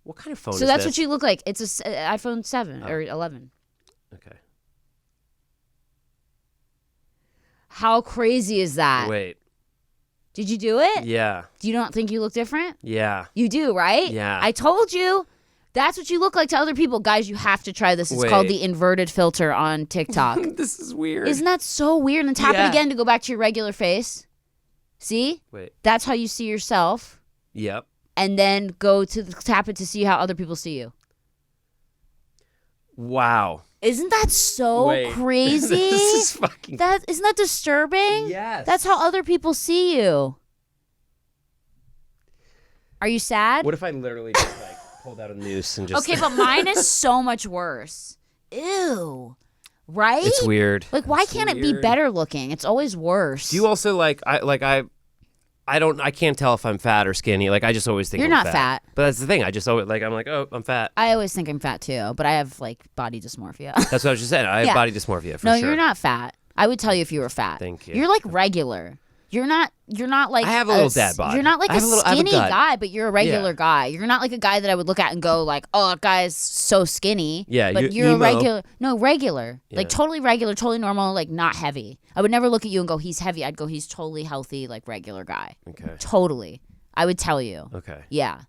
What kind of phone is this? So that's what you look like. It's an iPhone 7 or 11. Okay. How crazy is that? Wait. Did you do it? Yeah. Do you not think you look different? Yeah. You do, right? Yeah. I told you. That's what you look like to other people. Guys, you have to try this. It's called the inverted filter on TikTok. This is weird. Isn't that so weird? And then tap it again to go back to your regular face. See? Wait. That's how you see yourself. Yep. And then tap it to see how other people see you. Wow. Isn't that so crazy? This is fucking... Isn't that disturbing? Yes. That's how other people see you. Are you sad? What if I literally just pulled out a noose and just... Okay, but mine is so much worse. Ew. Right? It's weird. Like, why can't it be better looking? It's always worse. Do you also I can't tell if I'm fat or skinny. Like, I just always think You're I'm not fat. But that's the thing. I just always I'm like, oh, I'm fat. I always think I'm fat too, but I have like body dysmorphia. That's what I was just saying. I have body dysmorphia for sure. No, you're not fat. I would tell you if you were fat. Thank you. You're like regular. You're not like I have a little dad bod. You're not like a skinny guy, but you're a regular Yeah. guy. You're not like a guy that I would look at and go like, oh, that guy's so skinny. Yeah, but you're a emo. regular. No, regular. Yeah. Like totally regular, totally normal, like not heavy. I would never look at you and go, he's heavy. I'd go, he's totally healthy, like regular guy. Okay. Totally. I would tell you. Okay. Yeah.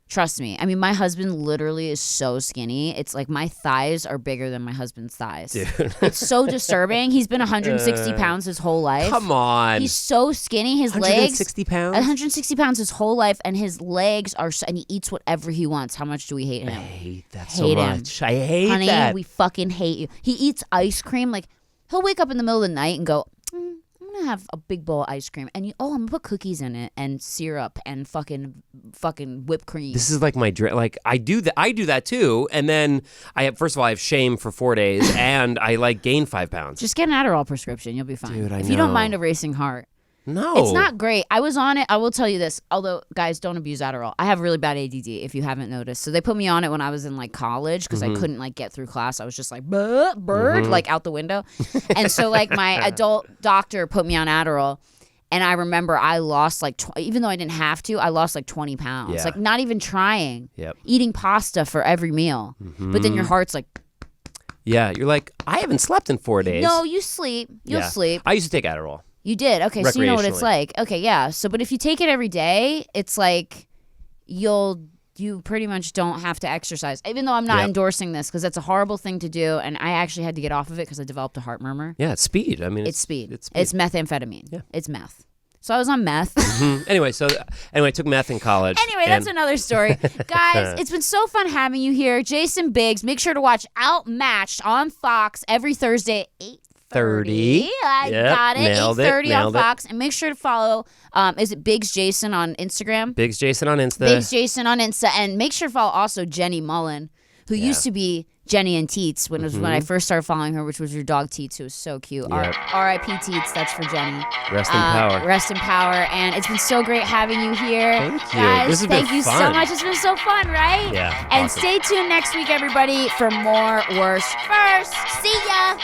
Trust me. I mean, my husband literally is so skinny. It's like my thighs are bigger than my husband's thighs. Dude. It's so disturbing. He's been 160 pounds his whole life. Come on. He's so skinny. His 160 legs. pounds? 160 pounds his whole life, and his legs are. And he eats whatever he wants. How much do we hate him? I hate that Hate so him. much. I hate Honey, that. we fucking hate you. He eats ice cream. Like, he'll wake up in the middle of the night and go, I'm gonna have a big bowl of ice cream, and I'm gonna put cookies in it and syrup and fucking whipped cream. This is like my dream. Like I do that too, and then first of all I have shame for 4 days, and I gain 5 pounds. Just get an Adderall prescription, you'll be fine. Dude, if you don't mind a racing heart. No, It's not great. I was on it. I will tell you this. Although, guys, don't abuse Adderall. I have really bad ADD, if you haven't noticed. So they put me on it when I was in college because I couldn't get through class. I was just like bird out the window. And so my adult doctor put me on Adderall. And I remember I lost even though I didn't have to, I lost 20 pounds. Yeah. Not even trying. Yep. Eating pasta for every meal. But then your heart's like. Yeah, you're like, I haven't slept in 4 days. No, you sleep. You'll sleep. I used to take Adderall. You did? Okay, so you know what it's Recreationally. like. Okay, yeah. So, but if you take it every day, it's like you pretty much don't have to exercise. Even though I'm not endorsing this because that's a horrible thing to do, and I actually had to get off of it because I developed a heart murmur. Yeah, it's speed. I mean, It's speed. It's speed. It's methamphetamine. Yeah. It's meth. So I was on meth. Anyway, I took meth in college. Anyway, that's another story. Guys, it's been so fun having you here. Jason Biggs, make sure to watch Outmatched on Fox every Thursday at 8:30. I got it. Nailed it, 8:30 on nailed it. Fox. And make sure to follow, is it Biggs Jason on Instagram? Biggs Jason on Insta. Biggs Jason on Insta. And make sure to follow also Jenny Mullen, who used to be Jenny and Teets when I first started following her, which was your dog Teets, who was so cute. Yep. R.I.P. Teets, that's for Jenny. Rest in power. Rest in power. And it's been so great having you here. Thank you. Guys, This has thank been you so fun. much. It's been so fun, right? Yeah, And awesome. stay tuned next week, everybody, for more Worst First. See ya.